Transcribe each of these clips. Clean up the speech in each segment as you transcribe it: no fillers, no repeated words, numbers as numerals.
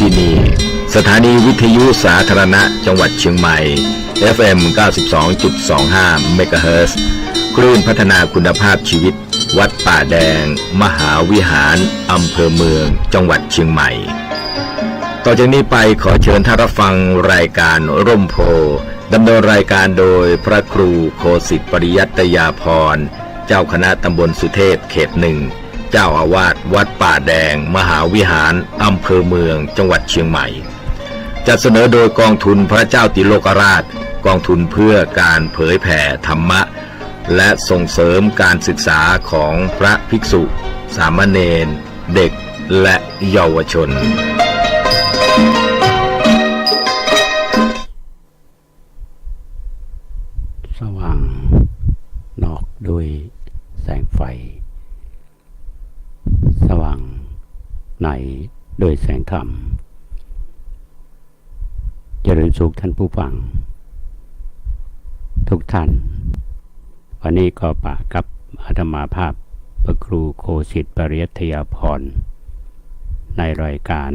ที่นี่สถานีวิทยุสาธารณะจังหวัดเชียงใหม่ FM 92.25 เมกะเฮิรตซ์คลื่นพัฒนาคุณภาพชีวิตวัดป่าแดงมหาวิหารอำเภอเมืองจังหวัดเชียงใหม่ต่อจากนี้ไปขอเชิญท่านรับฟังรายการร่มโพดำเนินรายการโดยพระครูโคสิทธิปริยัตยาภรณ์เจ้าคณะตำบลสุเทพเขตหนึ่งเจ้าอาวาสวัดป่าแดงมหาวิหารอำเภอเมืองจังหวัดเชียงใหม่จัดเสนอโดยกองทุนพระเจ้าติโลกราชกองทุนเพื่อการเผยแผ่ธรรมะและส่งเสริมการศึกษาของพระภิกษุสามเณรเด็กและเยาวชนสว่างนอกด้วยแสงไฟสว่างในด้วยแสงธรรมเจริญสุขท่านผู้ฟังทุกท่านวันนี้ก็ปะกับอาตมาภาพพระครูโคสิทธิปริยัตยาภรณ์ในรายการ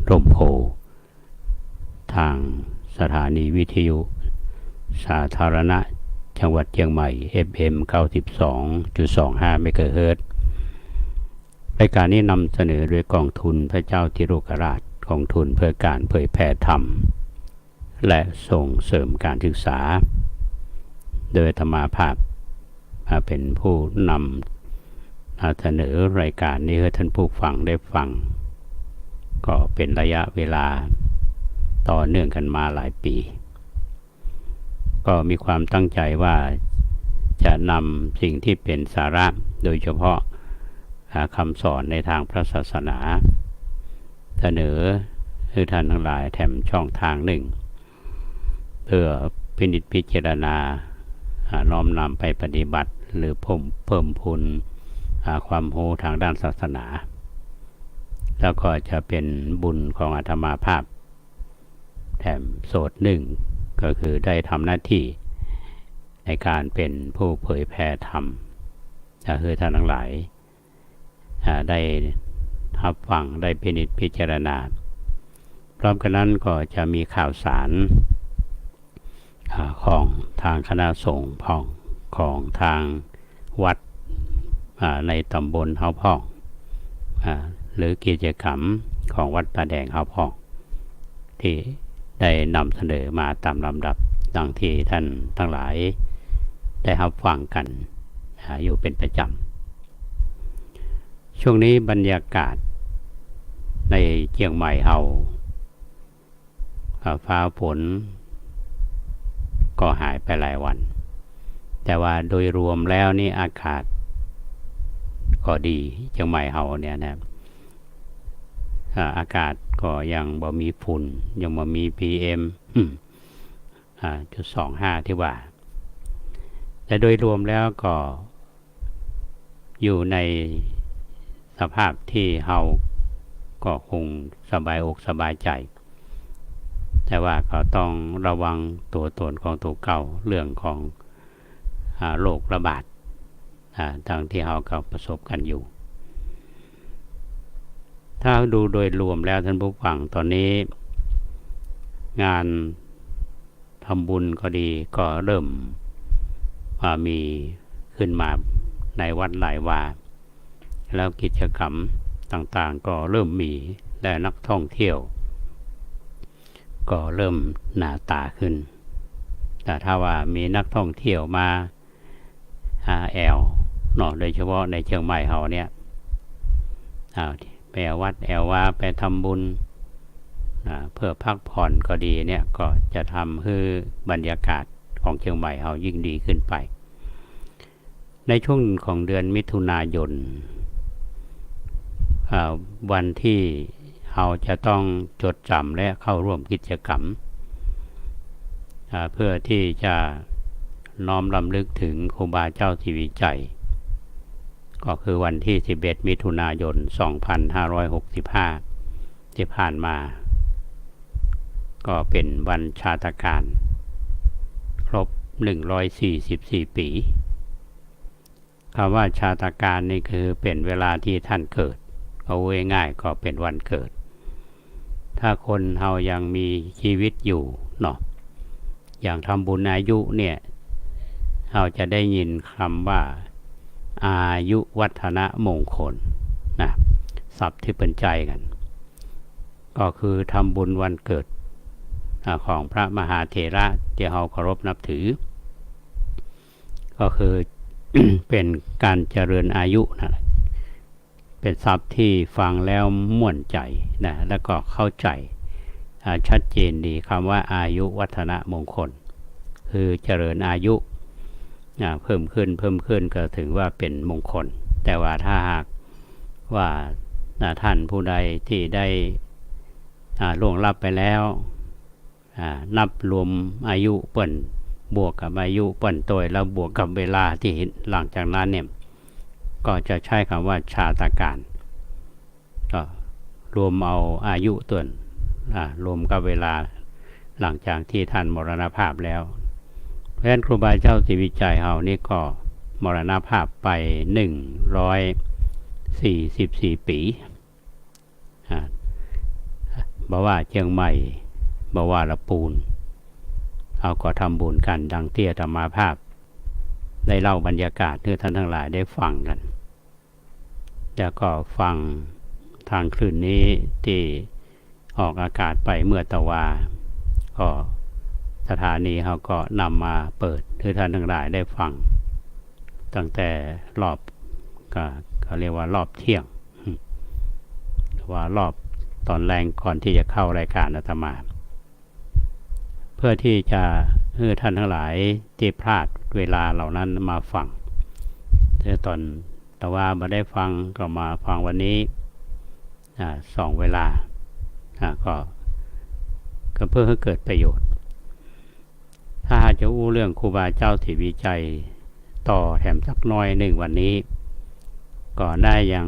ร่มโพทางสถานีวิทยุสาธารณะจังหวัดเชียงใหม่ FM 92.25 เมกะเฮิรตซ์รายการนี้นำเสนอโดยกองทุนพระเจ้าติโลกราชกองทุนเพื่อการเผยแผ่ธรรมและส่งเสริมการศึกษาโดยธรรมาภาพเป็นผู้นำเสนอรายการนี้ให้ท่านผู้ฟังได้ฟังก็เป็นระยะเวลาต่อเนื่องกันมาหลายปีก็มีความตั้งใจว่าจะนำสิ่งที่เป็นสาระโดยเฉพาะคำสอนในทางพระศาสนาเสนอให้ท่านทั้งหลายแถมช่องทางหนึ่งเพื่อพินิจพิจารณาน้อมนำไปปฏิบัติหรือเพิ่มพูนความรู้ทางด้านศาสนาแล้วก็จะเป็นบุญของอาตมาภาพแถมโสดหนึ่งก็คือได้ทำหน้าที่ในการเป็นผู้เผยแผ่ธรรมคือท่านทั้งหลายได้รับฟังได้พินิจพิจารณาพร้อมกันนั้นก็จะมีข่าวสารของทางคณะสงฆ์ของทางวัดในตำบลเฮาพ่องหรือกิจกรรมของวัดป่าแดงเฮาพ่องที่ได้นำเสนอมาตามลำดับดังที่ท่านทั้งหลายได้รับฟังกันอยู่เป็นประจำช่วงนี้บรรยากาศในเชียงใหม่เฮาฟ้าฝนก็หายไปหลายวันแต่ว่าโดยรวมแล้วนี่อากาศก็ดีเชียงใหม่เฮาเนี่ยนะอากาศก็ยังบ่มีฝุ่นยังบ่มี PM 2.25 ที่ว่าแต่โดยรวมแล้วก็อยู่ในสภาพที่เฮาก็คงสบายอกสบายใจแต่ว่าก็ต้องระวังตัวตนของตัวเก่าเรื่องของโรคระบาดทางที่เฮาก็ประสบกันอยู่ถ้าดูโดยรวมแล้วท่านผู้ฟังตอนนี้งานทำบุญก็ดีก็เริ่มมีขึ้นมาในวัดหลายวาแล้วกิจกรรมต่างๆก็เริ่มมีและนักท่องเที่ยวก็เริ่มหนาตาขึ้นแต่ถ้าว่ามีนักท่องเที่ยวมาแอวเนาะโดยเฉพาะในเชียงใหม่เฮาเนี่ยไปวัดแอวว่าไปทำบุญเพื่อพักผ่อนก็ดีเนี่ยก็จะทำให้บรรยากาศของเชียงใหม่เฮายิ่งดีขึ้นไปในช่วงของเดือนมิถุนายนวันที่เราจะต้องจดจำและเข้าร่วมกิจกรรมเพื่อที่จะน้อมรำลึกถึงครูบาเจ้าศรีวิชัยก็คือวันที่11มิถุนายน2565ที่ผ่านมาก็เป็นวันชาตการครบ144 ปีคำว่าชาตการนี่คือเป็นเวลาที่ท่านเกิดเอาง่ายๆก็เป็นวันเกิด ถ้าคนเฮายังมีชีวิตอยู่เนาะอย่างทำบุญอายุเนี่ยเราจะได้ยินคำว่าอายุวัฒนะมงคลนะศัพท์ที่เป็นใจกันก็คือทำบุญวันเกิดของพระมหาเถระที่เราเคารพนับถือก็คือ เป็นการเจริญอายุนะเป็นศัพท์ที่ฟังแล้วม่วนใจนะแล้วก็เข้าใจชัดเจนดีคำว่าอายุวัฒนะมงคลคือเจริญอายุเพิ่มขึ้นก็ถึงว่าเป็นมงคลแต่ว่าถ้าหากว่าท่านผู้ใดที่ได้ล่วงลับไปแล้วนับรวมอายุเปิ่นบวกกับอายุเปิ่นตัวแล้วบวกกับเวลาที่เห็นหลังจากนั้นเนี่ยก็จะใช้คำว่าชาตการก็รวมเอาอายุตัวรวมกับเวลาหลังจากที่ท่านมรณภาพแล้วเพราะฉะนั้นครูบาเจ้าศรีวิจัยเฮานี่ก็มรณภาพไป144 ปีบ่ว่าเชียงใหม่บ่ว่าละปูนเอาก็ทำบุญกันดังเตี้ยธรรมาภาพได้เล่าบรรยากาศให้ท่านทั้งหลายได้ฟังกันแล้วก็ฟังทางคลื่นนี้ที่ออกอากาศไปเมื่อตะวาก็สถานีเขาก็นำมาเปิดให้ท่านทั้งหลายได้ฟังตั้งแต่รอบก็เขาเรียกว่ารอบเที่ยงว่ารอบตอนแรงก่อนที่จะเข้ารายการอาตมาเพื่อที่จะให้ท่านทั้งหลายที่พลาดเวลาเหล่านั้นมาฟังตอนแต่ว่ามาได้ฟังก็มาฟังวันนี้2 เวลาก็เพื่อให้เกิดประโยชน์ถ้าหากจะอู้เรื่องครูบาเจ้าที่วิจัยต่อแถมสักน้อยหนึ่งวันนี้ก็ได้ยัง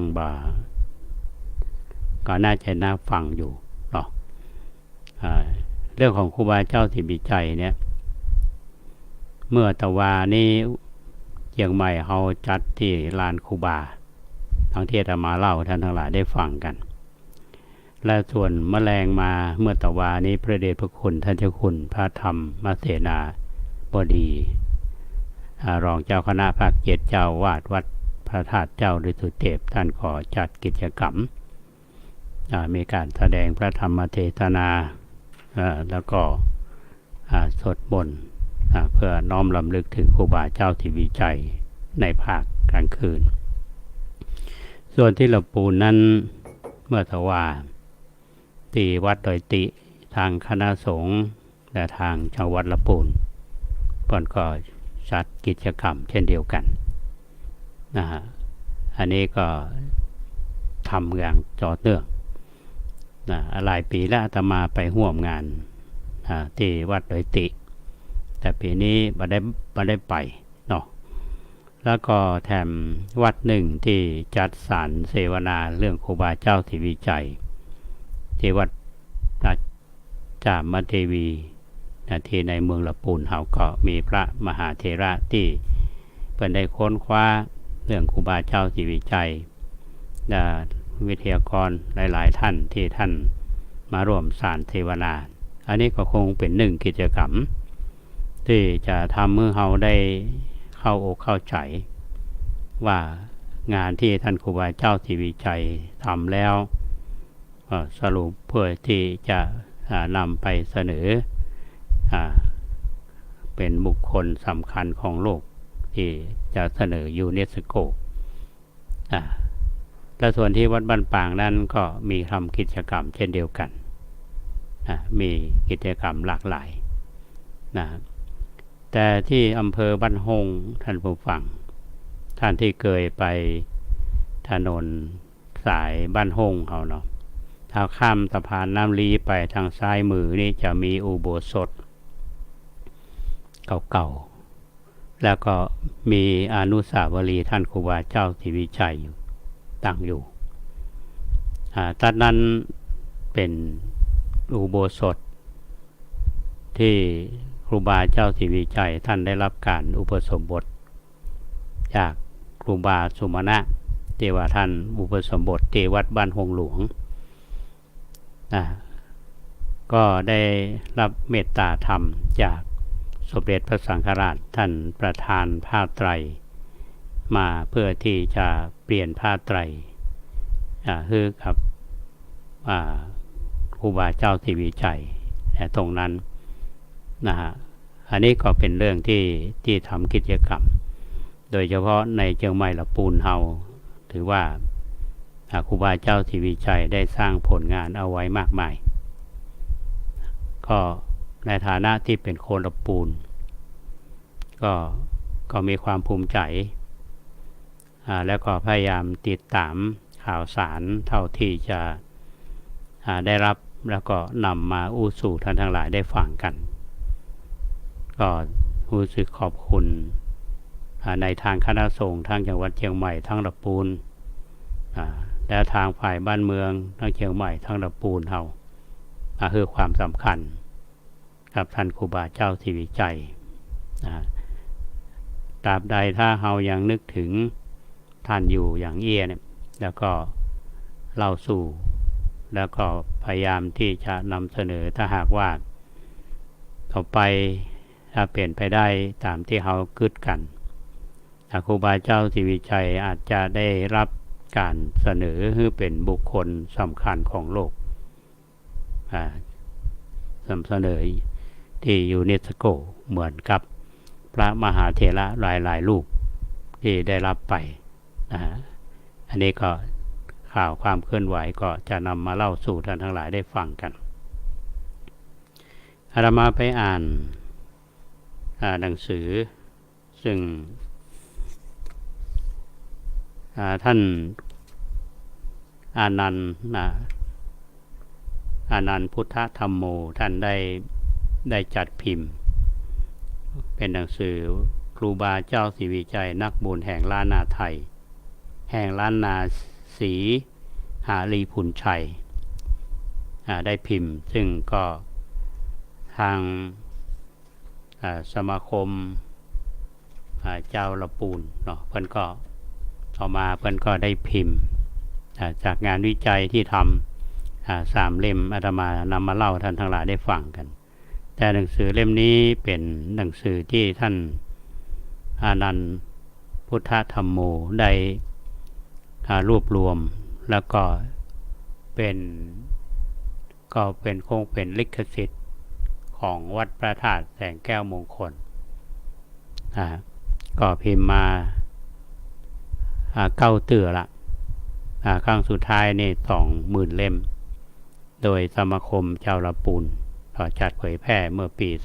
ก็น่าจะน่าฟังอยู่เนาะเรื่องของครูบาเจ้าที่วิจัยเนี่ยเมื่อตะวานี้เชียงใหม่เขาจัดที่ลานครูบาทั้งที่อาตมาเล่าท่านทั้งหลายได้ฟังกันและส่วนแมลงมาเมื่อตะวานี้พระเดชพระคุณท่านเจ้าคุณพระธรรมเสนาบดีรองเจ้าคณะภาค7เจ้าวาดวัดพระธาตุเจ้าฤทุเทพท่านขอจัดกิจกรรมมีการแสดงพระธรรมเทศนาแล้วก็สวดมนต์เพื่อน้อมรำลึกถึงครูบาเจ้าที่วิจัยในภาคกลางคืนส่วนที่ลำพูนนั้นเมื่อตะวาที่วัดดอยติทางคณะสงฆ์และทางจังหวัดลำพูนก็จัดกิจกรรมเช่นเดียวกันอันนี้ก็ทำอย่างต่อเนื่องหลายปีแล้วอาตมาไปร่วมงานที่วัดดอยติแต่ปีนี้ไม่ได้ไปเนาะแล้วก็แถมวัดหนึ่งที่จัดสารเสวนาเรื่องครูบาเจ้าที่วิจัยที่วัดจามเทวีที่ในเมืองลำพูนเขาก็มีพระมหาเถระที่เป็นได้ค้นคว้าเรื่องครูบาเจ้าที่วิจัยวิทยากรหลายๆท่านที่ท่านมาร่วมสารเสวนาอันนี้ก็คงเป็นหนึ่งกิจกรรมที่จะทำเมื่อเราได้เข้าอกเข้าใจว่างานที่ท่านครูบาเจ้าที่วิจัยทำแล้วสรุปเพื่อที่จะนำไปเสนอเป็นบุคคลสำคัญของโลกที่จะเสนอยูเนสโกและส่วนที่วัดบ้านปางนั้นก็มีทำกิจกรรมเช่นเดียวกันมีกิจกรรมหลากหลายแต่ที่อำเภอบ้านฮงท่านผู้ฟังท่านที่เคยไปถนนสายบ้านฮงเขาเนาะถ้าข้ามสะพานน้ำลีไปทางซ้ายมือนี่จะมีอุโบสถเก่าๆแล้วก็มีอนุสาวรีย์ท่านครูบาเจ้าที่วิจัยอยู่ตั้งอยู่ตอนนั้นเป็นอุโบสถที่ครูบาเจ้าที่วิจัยท่านได้รับการอุปสมบทจากครูบาสุมาณะที่ว่าท่านอุปสมบทที่วัดบ้านฮงหลวง ก็ได้รับเมตตาธรรมจากสมเด็จพระสังฆราชท่านประธานผ้าไตรมาเพื่อที่จะเปลี่ยนผ้าไตรคือกับครูบาเจ้าศรีวิชัยตรงนั้นนะฮะอันนี้ก็เป็นเรื่องที่ทำกิจกรรมโดยเฉพาะในเชียงใหม่ละปูนเฮาถือว่าครูบาเจ้าศรีวิชัยได้สร้างผลงานเอาไว้มากมายก็ในฐานะที่เป็นคนละปูนก็มีความภูมิใจแล้วก็พยายามติดตามข่าวสารเท่าที่จะได้รับแล้วก็นำมาอู้สู่ท่านทั้งหลายได้ฟังกันก็รู้สึกขอบคุณในทางคณะสงฆ์ทางจังหวัดเชียงใหม่ทั้งละปูนและทางฝ่ายบ้านเมืองทั้งเชียงใหม่ทั้งละปูนเฮาคือความสำคัญกับท่านครูบาเจ้าศรีวิชัยตราบใดถ้าเฮายังนึกถึงท่านอยู่อย่างเอี้ยเนี่ยแล้วก็เล่าสู่แล้วก็พยายามที่จะนำเสนอถ้าหากว่าต่อไปถ้าเปลี่ยนไปได้ตามที่เฮาคิดกันครูบาเจ้าศรีวิชัยอาจจะได้รับการเสนอให้เป็นบุคคลสำคัญของโลกเสนอที่ยูเนสโกเหมือนกับพระมหาเถระหลายรูปที่ได้รับไปอันนี้ก็ข่าวความเคลื่อนไหวก็จะนำมาเล่าสู่ท่านทั้งหลายได้ฟังกันอาตมาไปอ่านหนังสือซึ่งท่านอานันต์พุทธธรรมโมท่านได้จัดพิมพ์เป็นหนังสือครูบาเจ้าศรีวิชัยนักบุญแห่งล้านนาไทยแห่งล้านนาศรีหาลีพุนชัยได้พิมพ์ซึ่งก็ทางสมาคมเจ้าละปูนเนาะเพิ่นก็ต่อมาเพิ่นก็ได้พิมพ์จากงานวิจัยที่ทำ3 เล่มอาตมานำมาเล่าท่านทั้งหลายได้ฟังกันแต่หนังสือเล่มนี้เป็นหนังสือที่ท่านอานันต์พุทธธรรมโมได้รวบรวมแล้วก็คงเป็นลิขสิทธิ์ของวัดพระธาตุแสงแก้วมงคลก็พิมพ์มา9 เตือละครั้งสุดท้ายนี่20,000 เล่มโดยสมาคมเจ้าละปูนจัดเผยแพร่เมื่อปี 2558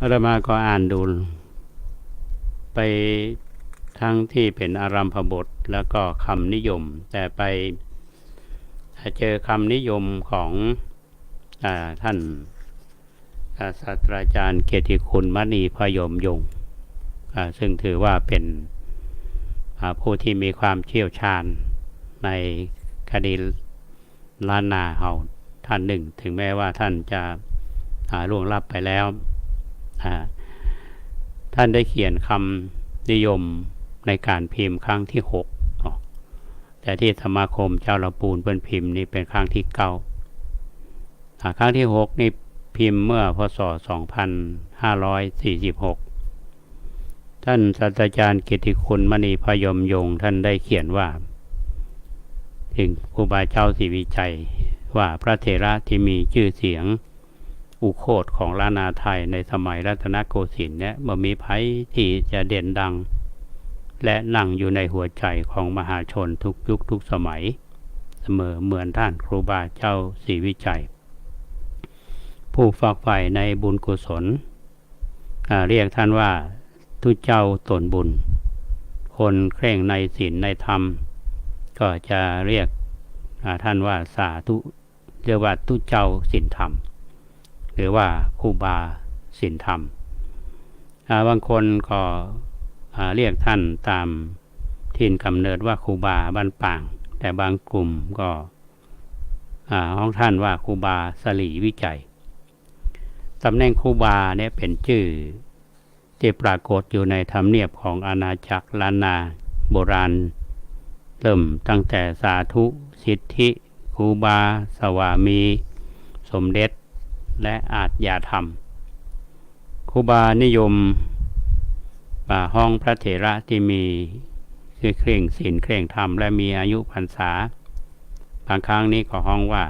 อาตมาก็อ่านดูไปทั้งที่เป็นอารัมภบทแล้วก็คำนิยมแต่ไปเจอคำนิยมของท่านศาสตราจารย์เกียรติคุณมณีพยมยงค์ซึ่งถือว่าเป็นผู้ที่มีความเชี่ยวชาญในคดีล้านนาเฮาท่านหนึ่งถึงแม้ว่าท่านจะล่วงลับไปแล้วท่านได้เขียนคำนิยมในการพิมพ์ครั้งที่6แต่ที่สมาคมเจ้าละปูนเพิ่นพิมพ์นี่เป็นครั้งที่9ครั้งที่6นี่พิมพ์เมื่อพศ 2546ท่านศาสตราจารย์เกียรติคุณมณีพยมยงค์ท่านได้เขียนว่าถึงครูบาเจ้าศรีวิชัยว่าพระเถระที่มีชื่อเสียงอุโคตของล้านนาไทยในสมัยรัตนโกสินทร์เนี่ยบ่มีไผที่จะเด่นดังและนั่งอยู่ในหัวใจของมหาชนทุกยุคทุกสมัยเสมอเหมือนท่านครูบาเจ้าศรีวิชัยผู้ฝักใฝ่ในบุญกุศลเรียกท่านว่าทุเจ้าตนบุญคนเคร่งในศีลในธรรมก็จะเรียกท่านว่าสาธุเรียกว่าทุเจ้าศีลธรรมหรือว่าครูบาศีลธรรมบางคนก็เรียกท่านตามถิ่นกำเนิดว่าครูบาบ้านป่างแต่บางกลุ่มก็ของท่านว่าครูบาสลีวิจัยตำแหน่งครูบาเนี่ยเป็นชื่อที่ปรากฏอยู่ในธรรมเนียบของอาณาจักรล้านนาโบราณเริ่มตั้งแต่สาธุสิทธิ ครูบาสวามีสมเด็จและอาจยาธรรมครูบานิยมห้องพระเถระที่มีเคร่งศีลเคร่งธรรมและมีอายุพรรษาบางครั้งนี้ก็ห้องว่า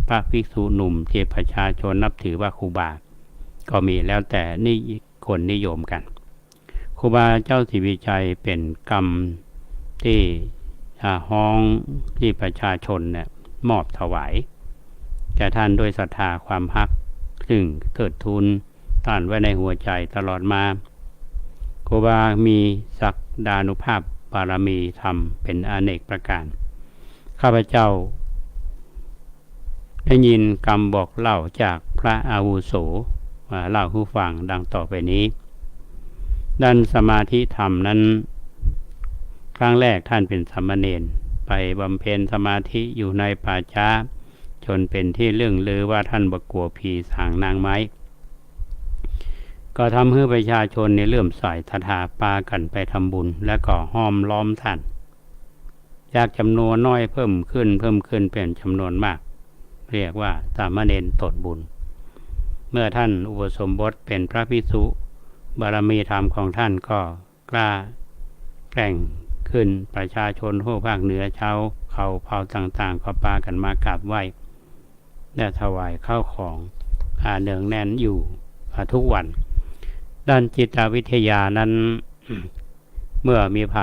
พระภิกษุหนุ่มที่ประชาชนนับถือว่าครูบาก็มีแล้วแต่นี่คนนิยมกันครูบาเจ้าศรีวิชัยเป็นกรรมที่ห้องที่ประชาชนเนี่ยมอบถวายแก่ท่านด้วยศรัทธาความฮักซึ่งเทิดทูนท่านไว้ในหัวใจตลอดมาครูบามีศักดานุภาพบารมีธรรมเป็นอเนกประการข้าพเจ้าได้ยินคำบอกเล่าจากพระอาวุโสเล่าให้ฟังดังต่อไปนี้ด้านสมาธิธรรมนั้นครั้งแรกท่านเป็นสามเณรไปบำเพ็ญสมาธิอยู่ในป่าช้าจนเป็นที่เรื่องลือว่าท่านบกลัวผีสางนางไม้ก็ทำให้ประชาชนในเลื่อมใสศรัทธาปากันไปทำบุญและก็ห้อมล้อมท่านจากจำนวนน้อยเพิ่มขึ้นเป็นจำนวนมากเรียกว่าสามเณรตดบุญเมื่อท่านอุปสมบทเป็นพระภิกษุบารมีธรรมของท่านก็กล้าแกร่งขึ้นประชาชนทั่วภาคเหนือชาวเขาเผ่าต่างๆก็ปากันมากราบไหว้และถวายข้าวของเนืองแน่นอยู่ทุกวันด้านจิตวิทยานั้น เมื่อมีไผ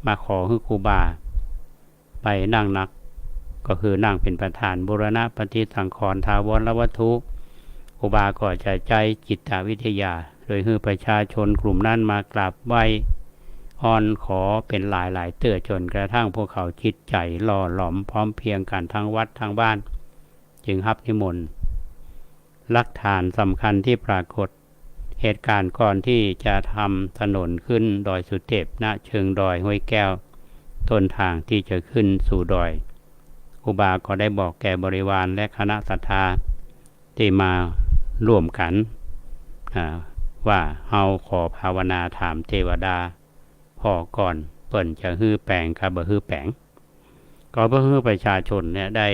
มาขอให้ครูบาไปนั่งนักก็คือนั่งเป็นประธานบูรณะปฏิสังขรณ์ทาวรวัตถุครูบาก็จะใจจิตวิทยาโดยให้ประชาชนกลุ่มนั้นมากราบไหว้อ้อนขอเป็นหลายเตื้อจนกระทั่งพวกเขาจิตใจหล่อหลอมพร้อมเพรียงกันทั้งวัดทั้งบ้านจึงรับนิมนต์หลักฐานสำคัญที่ปรากฏเหตุการณ์ก่อนที่จะทำถนนขึ้นดอยสุเทพณเชิงดอยห้วยแก้วต้นทางที่จะขึ้นสู่ดอยครูบาก็ได้บอกแก่บริวารและคณะศรัทธาที่มาร่วมกันว่าเฮาขอภาวนาถามเทวดาพอก่อนเปิ่นจะฮื้อแปลงครับบ่ฮื้อแปลงก็เพื่อให้ประชาชนเนี่ยได้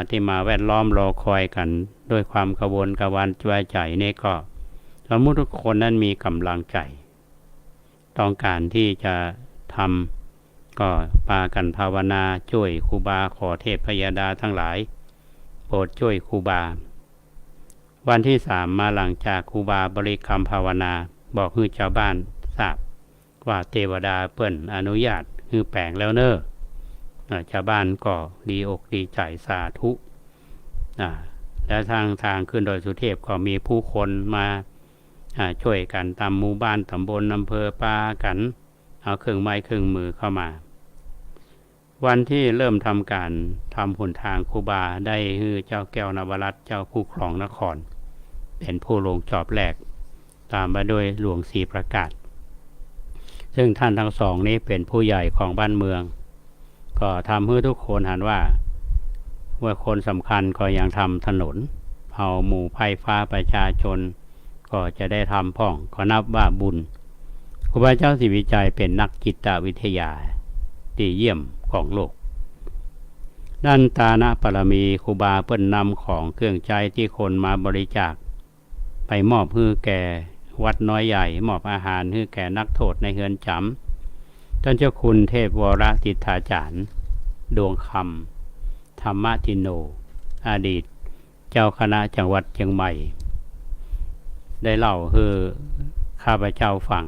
ที่มาแวดล้อมรอคอยกันด้วยความกระวนกระวายใจนี่ก็สมมุติทุกคนนั้นมีกำลังใจต้องการที่จะทำก็ปากันภาวนาช่วยครูบาขอเทพพยดาทั้งหลายโปรดช่วยครูบาวันที่3มาหลังจากครูบาบริกรรมภาวนาบอกให้ชาวบ้านทราบว่าเทวดาเปิ้นอนุญาตให้แปลงแล้วเน้อชาวบ้านก็ดีอกดีใจสาธุและทางขึ้นดอยสุเทพก็มีผู้คนมาช่วยกันตามหมู่บ้านตำบลอำเภอปากันเอาเครื่องไม้เครื่องมือเข้ามาวันที่เริ่มทำการทำหนทางครูบาได้ฮือเจ้าแก้วนวรัตน์เจ้าผู้ครองนครเป็นผู้ลงจอบแรกตามมาโดยหลวงศรีประกาศซึ่งท่านทั้งสองนี้เป็นผู้ใหญ่ของบ้านเมืองก็ทำให้ทุกคนหันว่าคนสำคัญก็ยังทำถนนเอาหมู่ไพฟ้าประชาชนก็จะได้ทำพ่องก็นับว่าบุญครูบาเจ้าศรีวิชัยเป็นนักจิตวิทยาที่เยี่ยมของโลกด้านตานะปรมีครูบาเปิ้นนำของเครื่องใจที่คนมาบริจาคไปมอบให้แก่วัดน้อยใหญ่มอบอาหารให้แก่นักโทษในเรือนจำท่านเจ้าคุณเทพวรติถาจารย์ดวงคำธรรมทิโนอดีตเจ้าคณะจังหวัดเชียงใหม่ได้เล่าให้ข้าพเจ้าฟัง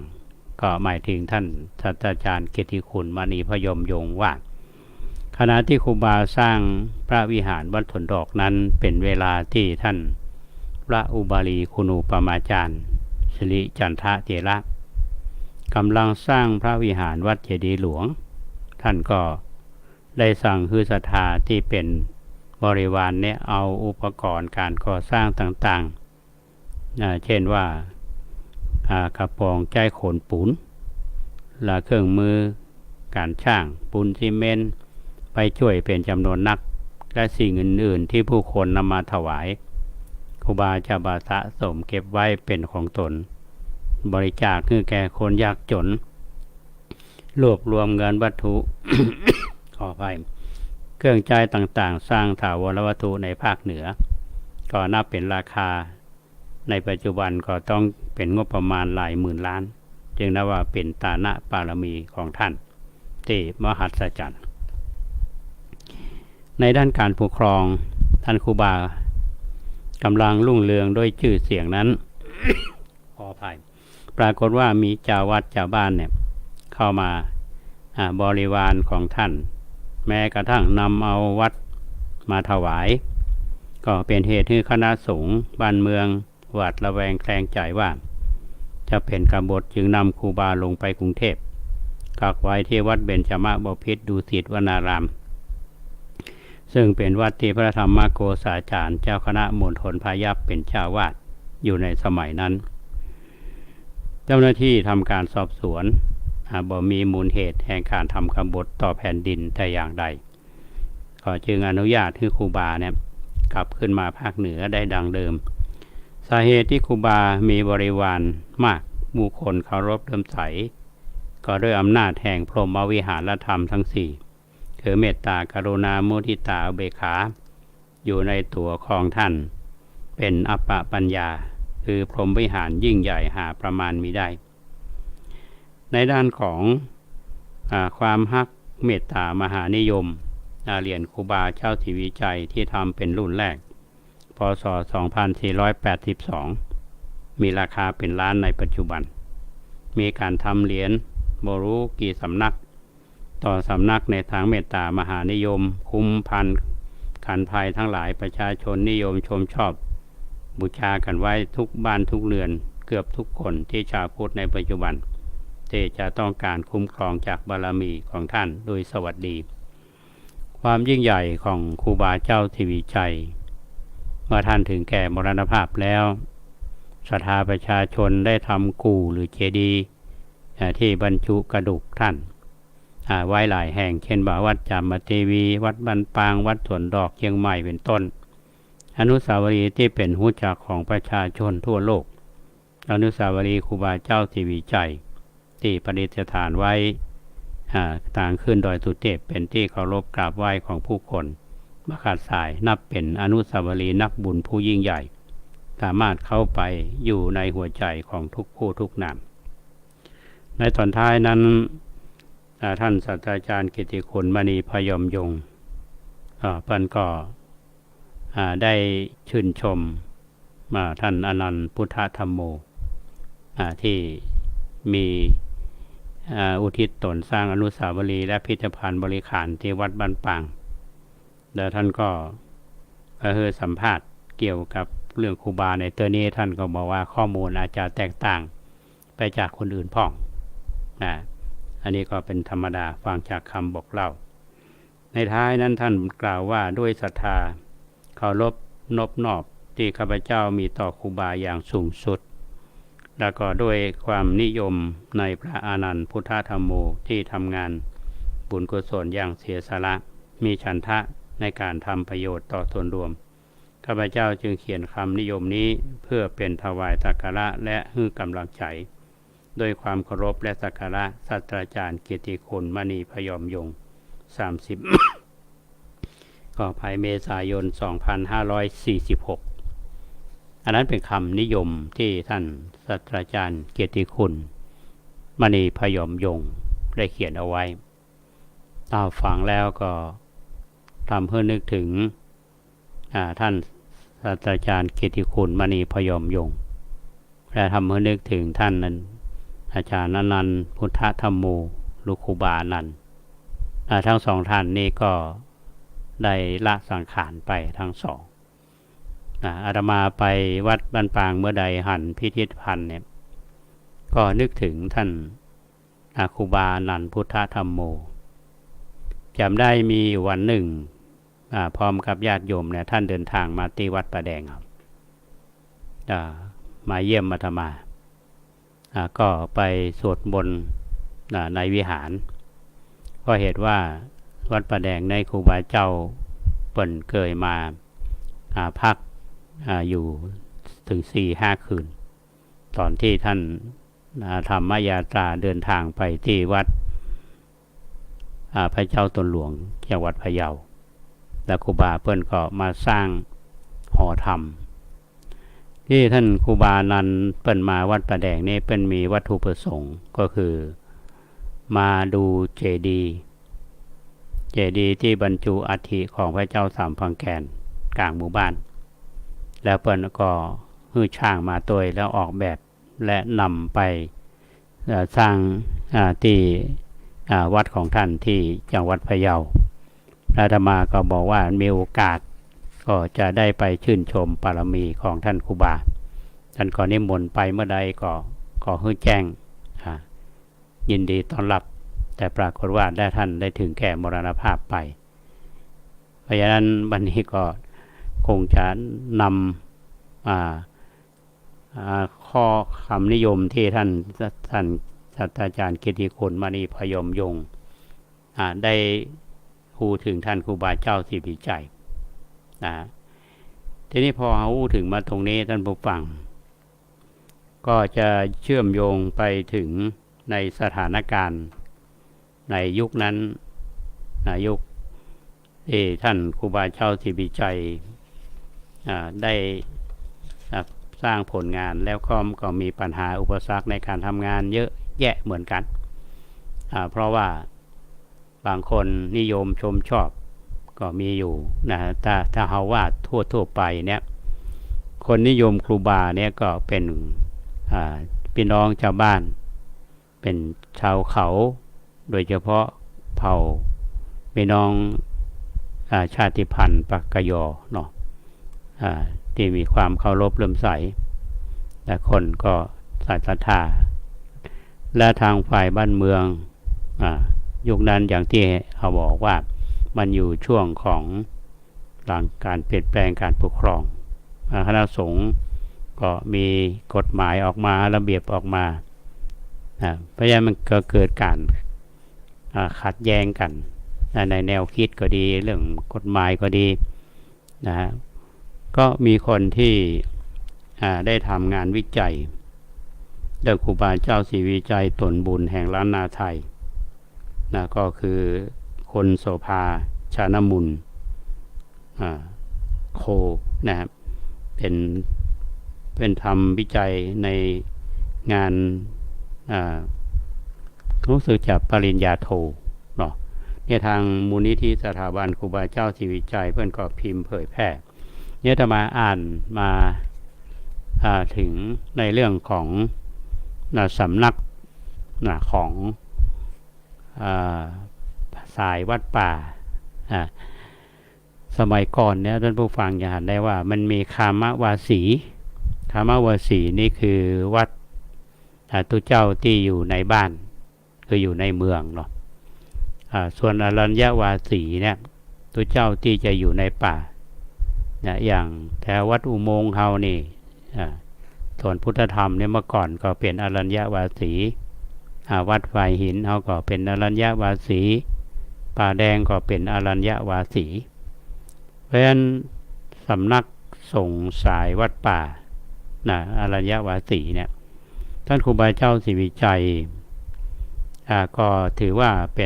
ก็หมายถึงท่านศาสตราจารย์เกียรติคุณมณีพยมยงว่าขณะที่ครูบาสร้างพระวิหารวัดถนดอกนั้นเป็นเวลาที่ท่านพระอุบาลีคุณูปมาจารย์สิริจันทะเถระกำลังสร้างพระวิหารวัดเจดีย์หลวงท่านก็ได้สั่งให้ศรัทธาที่เป็นบริวารเนี่ยเอาอุปกรณ์การก่อสร้างต่างๆเช่นว่ากระปองใจโขนปูนและเครื่องมือการช่างปูนซีเมนต์ไปช่วยเป็นจำนวนนักและสิ่งอื่นๆที่ผู้คนนำมาถวายครูบาจะบาสะสมเก็บไว้เป็นของตนบริจาคให้แก่คนยากจนรวบรวมเงินวัตถุ ขอไป เครื่องใจต่างๆสร้างถาวรวัตถุในภาคเหนือก็นับเป็นราคาในปัจจุบันก็ต้องเป็นงบประมาณหลายหมื่นล้านจึงนับว่าเป็นตานะปารมีของท่านที่มหัศจรรย์ในด้านการปกครองท่านครูบากำลังรุ่งเรืองด้วยชื่อเสียงนั้น ขออภัยปรากฏว่ามีเจ้าวัดเจ้าบ้านเนี่ยเข้ามาบริวารของท่านแม้กระทั่งนำเอาวัดมาถวายก็เป็นเหตุให้คณะสงฆ์บ้านเมืองหวาดระแวงแคลงใจว่าจะเป็นกบฏจึงนำครูบาลงไปกรุงเทพกักไว้ที่วัดเบญจมบพิตรดุสิตวนารามซึ่งเป็นวัดที่พระธรรมโกษาจารย์เจ้าคณะมณฑลพายัพเป็นเจ้าวาดอยู่ในสมัยนั้นเจ้าหน้าที่ทำการสอบสวนบ่มีมูลเหตุแห่งการทำกบฏต่อแผ่นดินแต่อย่างใดก็จึงอนุญาตให้ครูบาเนี่ยกลับขึ้นมาภาคเหนือได้ดังเดิมสาเหตุที่ครูบามีบริวารมากผู้คนเคารพเลื่อมใสก็ด้วยอำนาจแห่งพรหมวิหารธรรมทั้งสี่คือเมตตากรุณามุทิตาอุเบกขาอยู่ในตัวของท่านเป็นอัปปปัญญาคือพรหมวิหารยิ่งใหญ่หาประมาณมิได้ในด้านของความฮักเมตตามหานิยมเหรียญครูบาเจ้าศรีวิชัยที่ทำเป็นรุ่นแรกพ.ศ. 2482มีราคาเป็นล้านในปัจจุบันมีการทำเหรียญโบรู้กี่สำนักต่อสำนักในทางเมตตามหานิยมคุ้มพันขันภัยทั้งหลายประชาชนนิยมชมชอบบูชากันไว้ทุกบ้านทุกเรือนเกือบทุกคนที่ชาวพุทธในปัจจุบันที่จะต้องการคุ้มครองจากบารมีของท่านโดยสวัสดีความยิ่งใหญ่ของครูบาเจ้าศรีวิชัยเมื่อท่านถึงแก่มรณภาพแล้วศรัทธาประชาชนได้ทำกู่หรือเจดีย์ที่บรรจุกระดูกท่านไว้หลายแห่งเช่นวัดจามเทวีวัดบันปางวัดสวนดอกเชียงใหม่เป็นต้นอนุสาวรีย์ที่เป็นหูจักของประชาชนทั่วโลกอนุสาวรีย์ครูบาเจ้าศรีวิชัยที่ประดิษฐานไว้ต่างขึ้นดอยสุเทพเป็นที่เคารพกราบไหว้ของผู้คนมขาดสายนับเป็นอนุสาวรีย์นักบุญผู้ยิ่งใหญ่สามารถเข้าไปอยู่ในหัวใจของทุกผู้ทุกนามในตอนท้ายนั้นท่านศาสตราจารย์กิติคุณมณีพยมยงค์เพิ่นก็ได้ชื่นชมท่านอนันต์พุทธธรรมโมที่มีอุทิศตนสร้างอนุสาวรีย์และพิพิธภัณฑ์บริขารที่วัดบ้านปางแล้วท่านก็สัมภาษณ์เกี่ยวกับเรื่องครูบาในตัวนี้ท่านก็บอกว่าข้อมูลอาจจะแตกต่างไปจากคนอื่นพ่องอันนี้ก็เป็นธรรมดาฟังจากคำบอกเล่าในท้ายนั้นท่านกล่าวว่าด้วยศรัทธาเคารพนบนอบที่ข้าพเจ้ามีต่อครูบาอย่างสูงสุดแล้วก็ด้วยความนิยมในพระอานันต์พุทธธรรมโมที่ทำงานบุญกุศลอย่างเสียสละมีฉันทะในการทำประโยชน์ต่อส่วนรวมข้าพเจ้าจึงเขียนคำนิยมนี้เพื่อเป็นถวายสักการะและให้กำลังใจด้วยความเคารพและสักการะศาสตราจารย์เกียรติคุณมณีพยมยงค์30 ก็ภายเมษายน 2546อันนั้นเป็นคำนิยมที่ท่านศาสตราจารย์เกียรติคุณมณีพยมยงค์ได้เขียนเอาไว้ฟังแล้วก็ทำให้นึกถึงท่านศาสตราจารย์เกียรติคุณมณีพยมยงค์และทำให้นึกถึงท่านนั้นอาจารย์อนันต์พุทธธรรมโมลูกครูบานันต์ทั้งสองท่านนี้ก็ได้ละสังขารไปทั้งสองอาตมาไปวัดบ้านปางเมื่อใดหันพิพิธภัณฑ์เนี่ยก็นึกถึงท่านครูบานันต์พุทธธรรมโมจำได้มีวันหนึ่งพร้อมกับญาติโยมเนี่ยท่านเดินทางมาที่วัดป่าแดงครับมาเยี่ยมอาตมาก็ไปสวดมนต์ในวิหารก็เหตุว่าวัดป่าแดงในครูบาเจ้าเปิ่นเคยมาพักอยู่ถึง 4-5 คืนตอนที่ท่านธรรมยาตราเดินทางไปที่วัดพระเจ้าตนหลวงจังหวัดพะเยา แล้วครูบาเพิ่นก็มาสร้างหอธรรมที่ท่านครูบานั้นเปิ้นมาวัดป่าแดงนี่เปิ้นมีวัตถุประสงค์ก็คือมาดูเจดีย์ที่บรรจุอัฐิของพระเจ้าสามพังแกนกลางหมู่บ้านแล้วเปิ้นก็ฮื้อช่างมาตัวแล้วออกแบบและนำไปสร้างที่วัดของท่านที่จังหวัดพะเยาอาตมาก็บอกว่ามีโอกาสก็จะได้ไปชื่นชมบารมีของท่านครูบาท่านก็นิมนต์ไปเมื่อใดก็ฮื้อแจ้งยินดีต้อนรับแต่ปรากฏว่าได้ท่านได้ถึงแก่มรณภาพไปเพราะฉะนั้นวันนี้ก็คงจะนำข้อคำนิยมที่ท่านศาสตราจารย์กิติคุณมณีพยมยงค์ได้พูดถึงท่านครูบาเจ้าสิริใจทีนี้พอพูดถึงมาตรงนี้ท่านผู้ฟังก็จะเชื่อมโยงไปถึงในสถานการณ์ในยุคนั้นยุคที่ท่านครูบาเจ้าสิริใจได้สร้างผลงานแล้วก็มีปัญหาอุปสรรคในการทำงานเยอะแยะเหมือนกันเพราะว่าบางคนนิยมชมชอบก็มีอยู่ถ้าเฮาว่าทั่วไปเนี่ยคนนิยมครูบาเนี่ยก็เป็นพี่น้องชาวบ้านเป็นชาวเขาโดยเฉพาะเผ่าพี่น้องชาติพันธุ์ปักกยอเนาะที่มีความเคารพเลื่อมใสแต่คนก็ศรัทธาและทางฝ่ายบ้านเมืองยุคนั้นอย่างที่เขาบอกว่ามันอยู่ช่วงของหลังการเปลี่ยนแปลงการปกครองคณะสงฆ์ก็มีกฎหมายออกมาระเบียบออกมาเพราะฉะนั้นมันก็เกิดการขัดแย้งกันในแนวคิดก็ดีเรื่องกฎหมายก็ดีก็มีคนที่ได้ทำงานวิจัยโดยครูบาเจ้าศรีวิจัยตนบุญแห่งล้านนาไทยก็คือคนโสภาชานมุนโคนะครับเป็นทำวิจัยในงานรู้สึกจะปริญญาโทเนาะเนี่ยทางมูลนิธิสถาบันครูบาเจ้าศรีวิจัยเพื่อนก็พิมพ์เผยแพร่เนี่ยจะมาอ่านมาถึงในเรื่องของสำนักของสายวัดป่าสมัยก่อนเนี่ยท่านผู้ฟังจะเห็นได้ว่ามันมีคามวาสีนี่คือวัดตุเจ้าที่อยู่ในบ้านคืออยู่ในเมืองเนาะส่วนอรัญญวาสีเนี่ยตุเจ้าที่จะอยู่ในป่าอย่างแถววัดอุโมงค์เฮานี่ส่วนพุทธธรรมเนี่ยเมื่อก่อนก็เป็นอรัญญวาสีวัดฝ่ายหินเฮาก็เป็นอรัญญวาสีป่าแดงก็เป็นอรัญญวาสีเพราะฉะนั้นสำนักสงฆ์สายวัดป่าอรัญญวาสีเนี่ยท่านครูบาเจ้าศรีวิจัยก็ถือว่าเ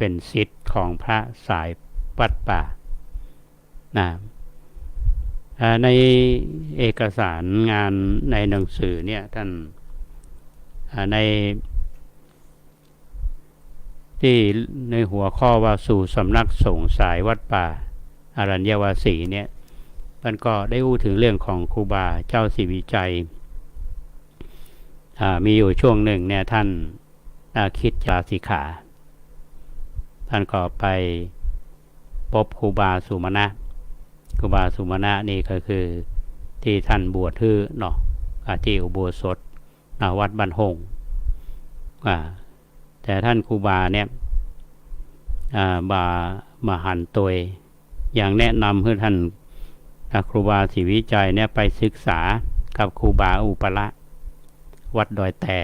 ป็นศิษย์ของพระสายวัดป่าในเอกสารงานในหนังสือเนี่ยท่านในที่ในหัวข้อว่าสู่สำนักสงฆ์สายวัดป่าอรัญญวาสีเนี่ยมันก็ได้พูดถึงเรื่องของครูบาเจ้าศรีวิจัยมีอยู่ช่วงหนึ่งเนี่ยท่านคิดลาสิกขาท่านก็ไปพบครูบาสุมาณะนี่ก็คือที่ท่านบวชฮื้อเนาะที่อุโบสถวัดบ้านหงแต่ท่านครูบาเนี่ยมาหันตัวอย่างแนะนำให้ท่านครูบาศรีวิจัยเนี่ยไปศึกษากับครูบาอุปละวัดดอยแต่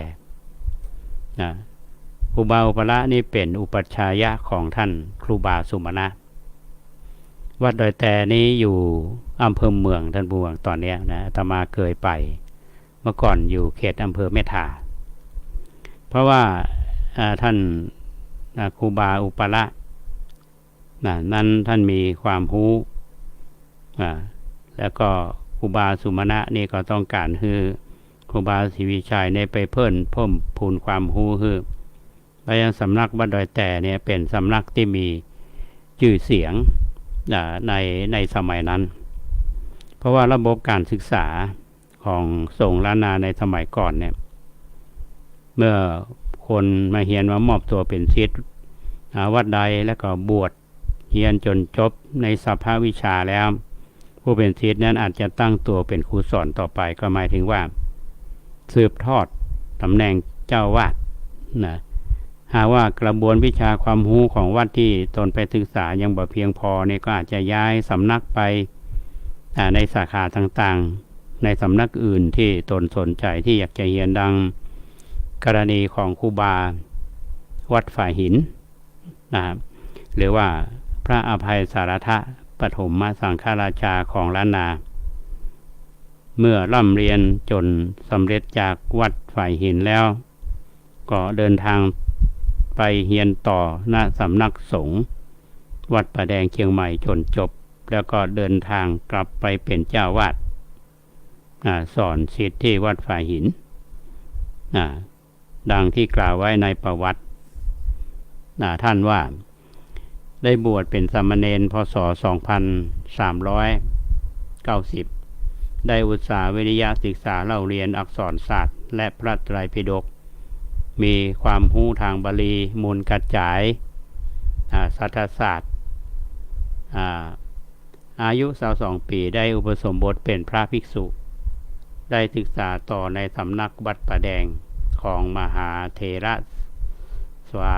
ครูบาอุปละนี่เป็นอุปัชฌายะของท่านครูบาสุมาณะวัดดอยแต่นี้อยู่อำเภอเมืองท่านผู้ฟังตอนนี้อาตมาเคยไปเมื่อก่อนอยู่เขตอำเภอเมถาเพราะว่าท่านครูบาอุปละ นั้นท่านมีความรู้แล้วก็ครูบาสุมาณะนี่ก็ต้องการคือครูบาศรีวิชัยในไปเพิ่มพูนความรู้คือไปยังสำนักวัดดอยแต่เนี่ยเป็นสำนักที่มีชื่อเสียงในสมัยนั้นเพราะว่าระบบการศึกษาของสงฆ์ล้านนาในสมัยก่อนเนี่ยเมื่อคนมาเรียนมามอบตัวเป็นศิษย์วัดใดแล้วก็บวชเรียนจนจบในสภาวิชาแล้วผู้เป็นศิษย์นั้นอาจจะตั้งตัวเป็นครูสอนต่อไปก็หมายถึงว่าสืบทอดตำแหน่งเจ้าวาดหากว่ากระบวนวิชาความรู้ของวัดที่ตนไปศึกษายังบ่เพียงพอเนี่ยก็อาจจะย้ายสำนักไปในสาขาต่างๆในสำนักอื่นที่ตนสนใจที่อยากจะเรียนดังกรณีของครูบาวัดฝ่ายหินนะครับหรือว่าพระอภัยสารทะปฐมสังฆราชาของล้านนาเมื่อร่ำเรียนจนสำเร็จจากวัดฝ่ายหินแล้วก็เดินทางไปเรียนต่อณสำนักสงฆ์วัดป่าแดงเชียงใหม่จนจบแล้วก็เดินทางกลับไปเป็นเจ้าวาดสอนศิษย์ที่วัดฝ่ายหินดังที่กล่าวไว้ในประวัติท่านว่าได้บวชเป็นสามเณรพ.ศ. 2390ได้อุตสาหวิริยะศึกษาเล่าเรียนอักษรศาสตร์และพระไตรปิฎกมีความรู้ทางบาลีมูลกระจายสัทธศาสตร์อายุ22 ปีได้อุปสมบทเป็นพระภิกษุได้ศึกษาต่อในสำนักวัดป่าแดงของมหาเถระสวา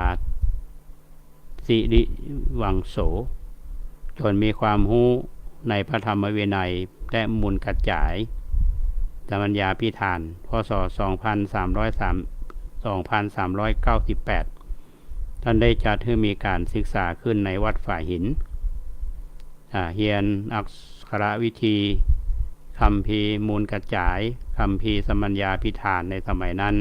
สิริวังโสจนมีความรู้ในพระธรรมวินัยและมูลกระจายธรรมัญญาพิธานพ.ศ. 2398ท่านได้จัดให้มีการศึกษาขึ้นในวัดฝ่ายหินเรียนอักขรวิธีคัมภีร์มูลกระจายคัมภีร์สัมมัญญาพิธานในสมัยนั้น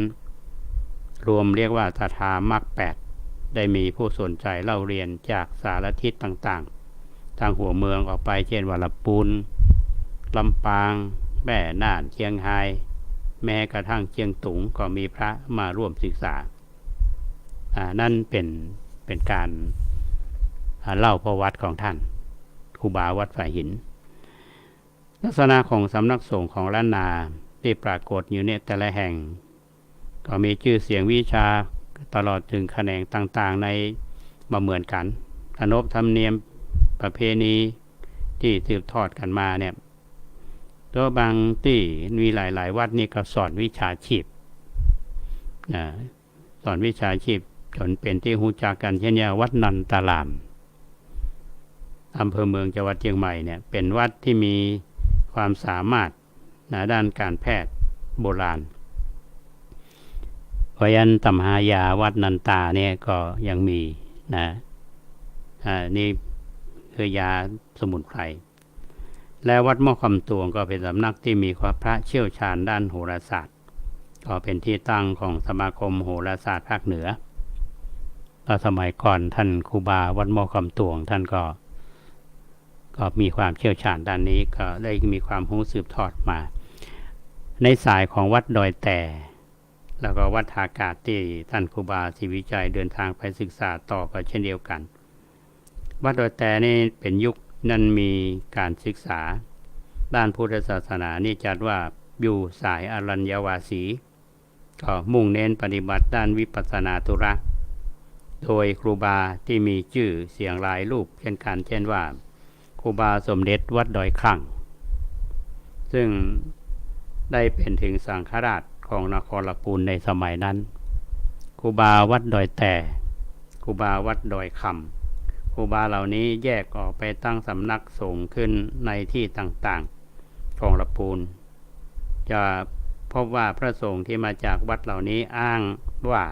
รวมเรียกว่าตถามรรค8ได้มีผู้สนใจเล่าเรียนจากสารทิศต่างๆทางหัวเมืองออกไปเช่นว่าลำพูนลำปางแม่น่านเชียงรายแม้กระทั่งเชียงตุงก็มีพระมาร่วมศึกษานั่นเป็นการเล่าประวัติของท่านครูบาวัดฝ่ายหินลักษณะของสำนักสงฆ์ของล้านนาที่ปรากฏอยู่ในแต่ละแห่งก็มีชื่อเสียงวิชาตลอดถึงแขนงต่างๆในบ่เหมือนกันขนบธรรมเนียมประเพณีที่สืบทอดกันมาเนี่ยตัวบางที่มีหลายๆวัดนี่ก็สอนวิชาชีพสอนวิชาชีพจนเป็นที่รู้จักกันเช่นวัดนันตารามอำเภอเมืองจังหวัดเชียงใหม่เนี่ยเป็นวัดที่มีความสามารถด้านการแพทย์โบราณพยัญตมหายาวัดนันตาเนี่ยก็ยังมีนี่คือยาสมุนไพรและวัดหม้อคำตวงก็เป็นสำนักที่มีพระเชี่ยวชาญด้านโหราศาสตร์ก็เป็นที่ตั้งของสมาคมโหราศาสตร์ภาคเหนือสมัยก่อนท่านครูบาวัดหม้อคำตวงท่านก็มีความเชี่ยวชาญด้านนี้ก็ได้มีความรู้สืบทอดมาในสายของวัดดอยแต่แล้วก็วัดทากาศที่ท่านครูบาศรีวิชัยเดินทางไปศึกษาต่อก็เช่นเดียวกันวัดดอยแต่นี่เป็นยุคนั้นมีการศึกษาด้านพุทธศาสนานี่จัดว่าอยู่สายอรัญญวาสีก็มุ่งเน้นปฏิบัติด้านวิปัสสนาธุระโดยครูบาที่มีชื่อเสียงหลายรูปเช่นกันเช่นว่าครูบาสมเด็จวัดดอยคลั่งซึ่งได้เป็นถึงสังฆราชของนครลำพูนในสมัยนั้นครูบาวัดดอยแต่ครูบาวัดดอยคำครูบาเหล่านี้แยกออกไปตั้งสำนักสงฆ์ขึ้นในที่ต่างๆของลำพูนจะพบว่าพระสงฆ์ที่มาจากวัดเหล่านี้อ้างว่า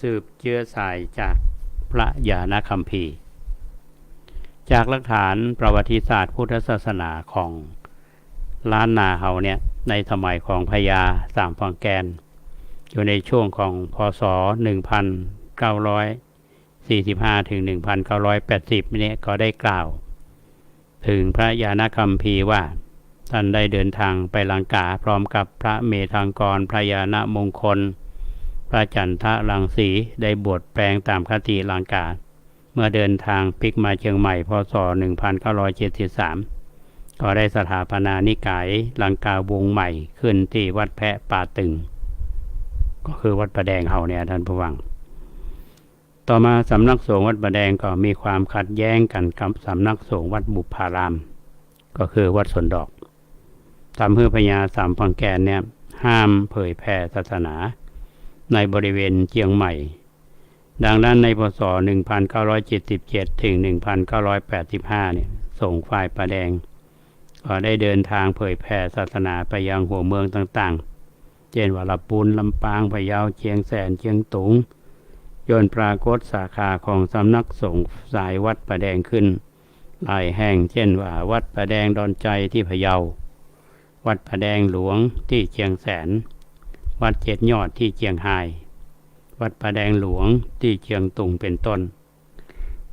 สืบเชื้อสายจากพระญาณคัมภีร์จากหลักฐานประวัติศาสตร์พุทธศาสนาของล้านนาเฮาเนี่ยในสมัยของพญาสามฝั่งแกนอยู่ในช่วงของพ.ศ. 1940 45ถึง1980เนี่ยก็ได้กล่าวถึงพระญาณคัมภีร์ว่าท่านได้เดินทางไปลังกาพร้อมกับพระเมธังกรพระญาณมงคลพระจันทรังสีได้บวชแปลงตามคติลังกาเมื่อเดินทางพลิกมาเชียงใหม่พศ1973ก็ได้สถาปนานิกายลังกาวงใหม่ขึ้นที่วัดแพะป่าตึงก็คือวัดประแดงเฮาเนี่ยท่านผู้ฟังต่อมาสำนักสงฆ์วัดประแดงก็มีความขัดแย้งกันกับสำนักสงฆ์วัดบุพารามก็คือวัดสวนดอกทำให้พญาสามพังแกนเนี่ยห้ามเผยแผ่ศาสนาในบริเวณเชียงใหม่ดังนั้นในพศ1977ถึง1985เนี่ยสงฆ์ฝ่ายประแดงก็ได้เดินทางเผยแผ่ศาสนาไปยังหัวเมืองต่างๆเช่นว่าลำพูนลำปางพะเยาเชียงแสนเชียงตุงจนปรากฏสาขาของสำนักสงฆ์สายวัดประแดงขึ้นหลายแห่งเช่นว่าวัดประแดงดอนใจที่พะเยาวัดประแดงหลวงที่เชียงแสนวัดเจ็ดยอดที่เชียงไฮ้วัดประแดงหลวงที่เชียงตุงเป็นต้น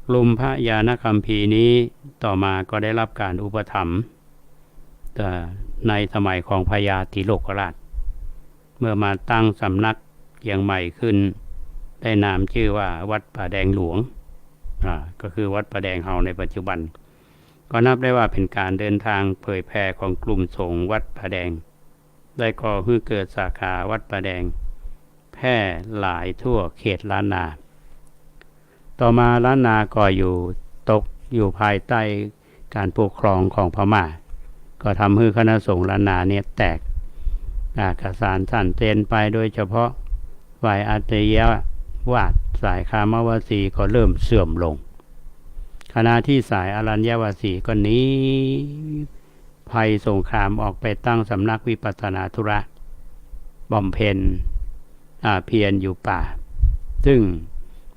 กลุ่มพระญาณคัมภีร์นี้ต่อมาก็ได้รับการอุปถัมภ์ในสมัยของพญาติโลกราชเมื่อมาตั้งสำนักเชียงใหม่ขึ้นได้นามชื่อว่าวัดประแดงหลวงก็คือวัดประแดงเฮาในปัจจุบันก็นับได้ว่าเป็นการเดินทางเผยแผ่ของกลุ่มสงฆ์วัดประแดงได้ก่อให้เกิดสาขาวัดประแดงแพร่หลายทั่วเขตล้านนาต่อมาล้านนาก็ตกอยู่ภายใต้การปกครองของพม่าก็ทำให้คณะสงฆ์ล้านนาเนี่ยแตกกระสานสั่นเตนไปโดยเฉพาะฝ่ายอัตยวาทสายคามวสีก็เริ่มเสื่อมลงขณะที่สายอรัญญวสีก็หนีภัยสงครามออกไปตั้งสำนักวิปัสสนาธุระบำเพ็ญเพียรอยู่ป่าซึ่ง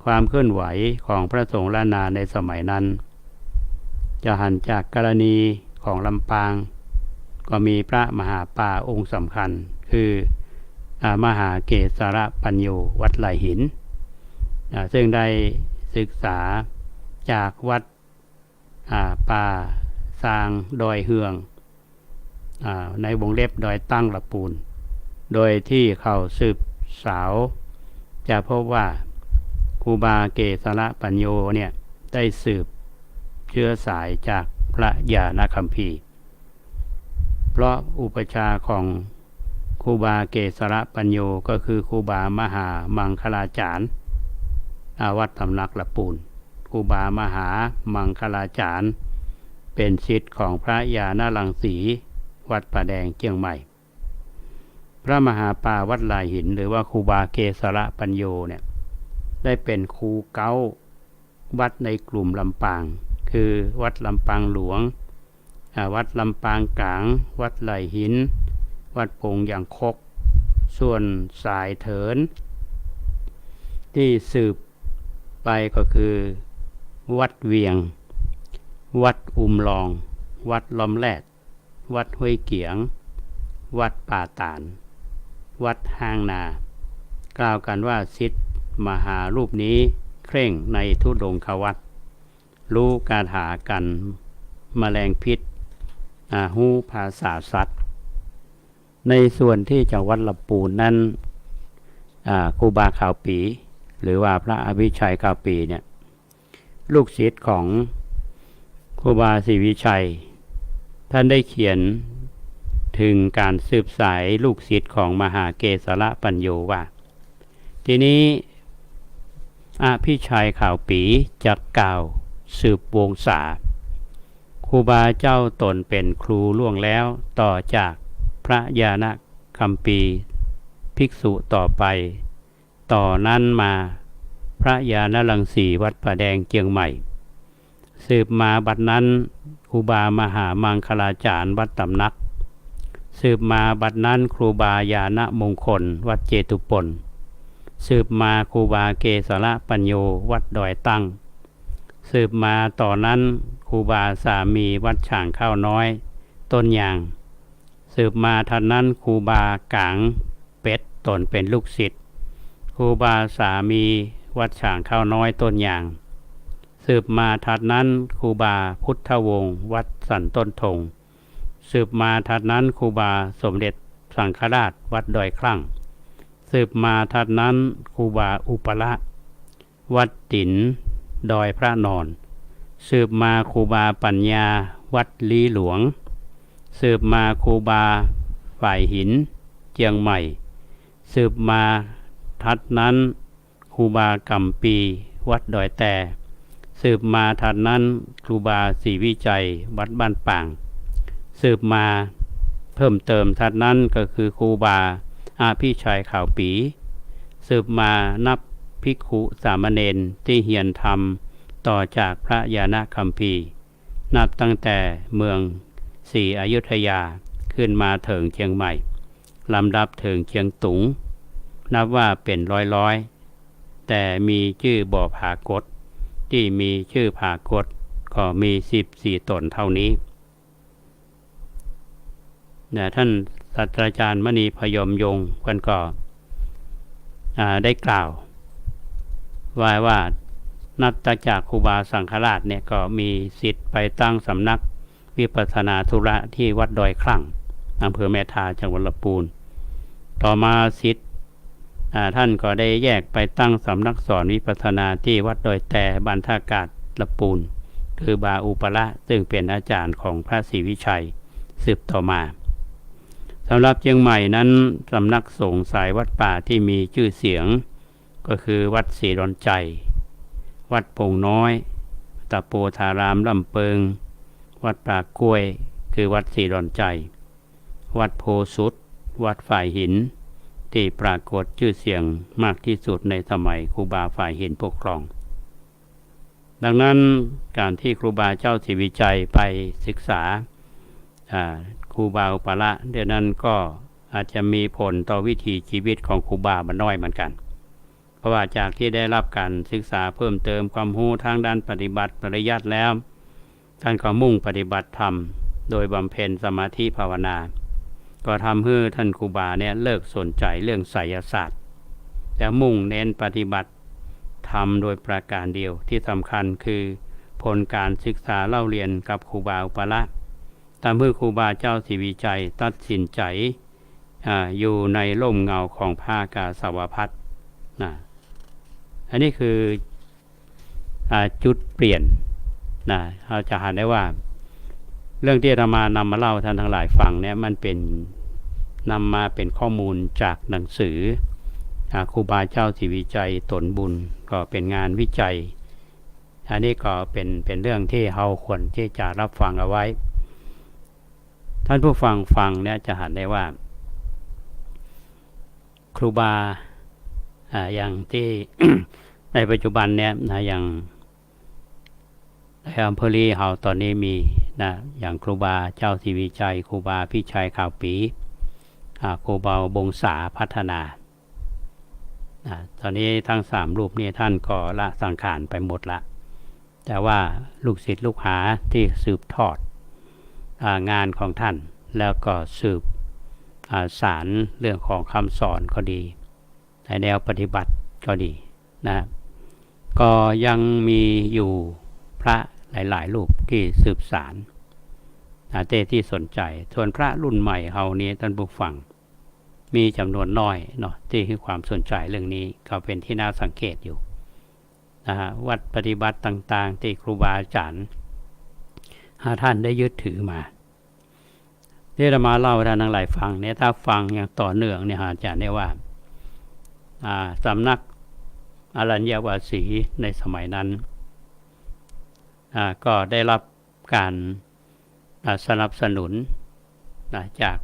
ความเคลื่อนไหวของพระสงฆ์ล้านนาในสมัยนั้นจะหันจากกรณีของลำปางก็มีพระมหาป่าองค์สำคัญคือมหาเกศรปัญโยวัดไหลหินซึ่งได้ศึกษาจากวัดป่าซางดอยเฮืองในวงเล็บดอยตั้งละปูนโดยที่เขาสืบสาวจะพบว่าครูบาเกศรปัญโยเนี่ยได้สืบเชื้อสายจากพระญาณคัมภีร์เพราะอุปชาของครูบาเกศรปัญโยก็คือครูบามหามังคลาจารย์วัดสำนักละปูนครูบามหามังคลาจารย์เป็นศิษย์ของพระญาณรังสีวัดประแดงเชียงใหม่พระมหาป่าวัดลายหินหรือว่าครูบาเกศรปัญโยเนี่ยได้เป็นครูเก้าวัดในกลุ่มลำปางคือวัดลำปางหลวงวัดลำปางกลางวัดไหลหินวัดปงยางคกส่วนสายเถินที่สืบไปก็คือวัดเวียงวัดอุมลองวัดลอมแรดวัดห้วยเกียงวัดป่าตานวัดห้างนากล่าวกันว่าศิษย์มหารูปนี้เคร่งในธุดงควัตรรู้คาถากันแมลงพิษหูภาษาสัตว์ในส่วนที่จังหวัดลำพูนนั้นครูบาขาวปีหรือว่าพระอภิชัยขาวปีเนี่ยลูกศิษย์ของครูบาศรีวิชัยท่านได้เขียนถึงการสืบสายลูกศิษย์ของมหาเกศรปัญโยว่าทีนี้อภิชัยขาวปีจะกล่าวสืบวงศาครูบาเจ้าตนเป็นครูล่วงแล้วต่อจากพระญาณคัมภีร์ภิกษุต่อไปต่อนั้นมาพระญาณรังสีวัดประแดงเชียงใหม่สืบมาบัดนั้นครูบามหามังคลาจารย์วัดตำนักสืบมาบัดนั้นครูบาญาณมงคลวัดเจตุปนสืบมาครูบาเกศรปัญโยวัดดอยตั้งสืบมาต่อนั้นครูบาสามีวัดฉางข้าวน้อยต้นยางสืบมาทันนั้นครูบากางเป็ดตนเป็นลูกศิษย์ครูบาสามี วัดฉางข้าวน้อยต้นยางสืบมาถัดนั้นครูบาพุทธวงศ์วัดสันต้นธงสืบมาถัดนั้นครูบาสมเด็จสังฆราชวัดดอยคลั่งสืบมาถัดนั้นครูบาอุปละวัดตินดอยพระนอนสืบมาครูบาปัญญาวัดลีหลวงสืบมาครูบาฝ่ายหินเจียงใหม่สืบมาถัดนั้นครูบากำปีวัดดอยแต่สืบมาถัดนั้นครูบาศรีวิจัยวัดบ้านป่างสืบมาเพิ่มเติมถัดนั้นก็คือครูบาอาพี่ชายข่าวปีสืบมานับภิกขุสามเณรที่เฮียนธรรมต่อจากพระยานะคัมภีร์นับตั้งแต่เมืองศรีอยุธยาขึ้นมาถึงเชียงใหม่ลำดับถึงเชียงตุงนับว่าเป็นร้อยแต่มีชื่อบ่อผากฏที่มีชื่อผากฏก็มี14ตนเท่านี้ท่านศาสตราจารย์มณีพยมยงค์กันก็ได้กล่าวว่านับจากครูบาสังฆราชเนี่ยก็มีสิทธิ์ไปตั้งสำนักวิปัสสนาธุระที่วัดดอยคลั่งอำเภอแม่ทาจังหวัดลำพูนต่อมาสิทธิ์ท่านก็ได้แยกไปตั้งสำนักสอนวิปัสสนาที่วัดดอยแต่บ้านท่ากาศลำพูนคือบาอุปละซึ่งเป็นอาจารย์ของพระศรีวิชัยสืบต่อมาสำหรับเชียงใหม่นั้นสำนักสงฆ์สายวัดป่าที่มีชื่อเสียงก็คือวัดศรีดอนใจวัดโป่งน้อยตะโปธารามลำเปิงวัดปากกล้วยคือวัดศรีดอนใจวัดโพสุดวัดฝ่ายหินที่ปรากฏชื่อเสียงมากที่สุดในสมัยครูบาฝ่ายหินปกครองดังนั้นการที่ครูบาเจ้าศรีวิจัยไปศึกษาครูบาอุปละเดี๋ยวนั้นก็อาจจะมีผลต่อวิถีชีวิตของครูบาบ้านน้อยเหมือนกันเพราะว่าจากที่ได้รับการศึกษาเพิ่มเติมความรู้ทางด้านปฏิบัติปริยัติแล้วท่านก็มุ่งปฏิบัติธรรมโดยบำเพ็ญสมาธิภาวนาก็ทำให้ท่านครูบาเนี่ยเลิกสนใจเรื่องไสยศาสตร์แต่มุ่งเน้นปฏิบัติธรรมโดยประการเดียวที่สำคัญคือผลการศึกษาเล่าเรียนกับครูบาอุปละตามเพื่อครูบาเจ้าศรีวิจัยตัดสินใจอยู่ในร่มเงาของผ้ากาสาวพัสอันนี้คือจุดเปลี่ยนเราจะเห็นได้ว่าเรื่องที่อาตมานำมาเล่าท่านทั้งหลายฟังเนี่ยมันเป็นนำมาเป็นข้อมูลจากหนังสือครูบาเจ้าศรีวิจัยตนบุญก็เป็นงานวิจัยอันนี้ก็เป็นเรื่องที่เราควรที่จะรับฟังเอาไว้ท่านผู้ฟังเนี่ยจะเห็นได้ว่าครูบาอย่างที่ ในปัจจุบันเนี่ยอย่างในอำเภอลีเฮาตอนนี้มีอย่างครูบาเจ้าศรีวิจัยครูบาพี่ชัยข่าวปีครูบาบงษาพัฒนาตอนนี้ทั้ง3รูปนี้ท่านก็ละสังขารไปหมดละแต่ว่าลูกศิษย์ลูกหาที่สืบทอดงานของท่านแล้วก็สืบสารเรื่องของคำสอนก็ดีในแนวปฏิบัติก็ดีก็ยังมีอยู่พระหลายๆรูปที่สืบสารที่สนใจส่วนพระรุ่นใหม่เฮานี้ท่านผู้ฟังมีจำนวนน้อยเนาะที่ให้ความสนใจเรื่องนี้ก็เป็นที่น่าสังเกตอยู่วัดปฏิบัติต่างๆที่ครูบาอาจารย์ท่านได้ยึดถือมาที่เรามาเล่าท่านทั้งหลายฟังเนี่ยถ้าฟังอย่างต่อเนื่องเนี่ยอาจารย์ได้ว่าสำนักอรัญญวาสีในสมัยนั้นก็ได้รับการสนับสนุนจาก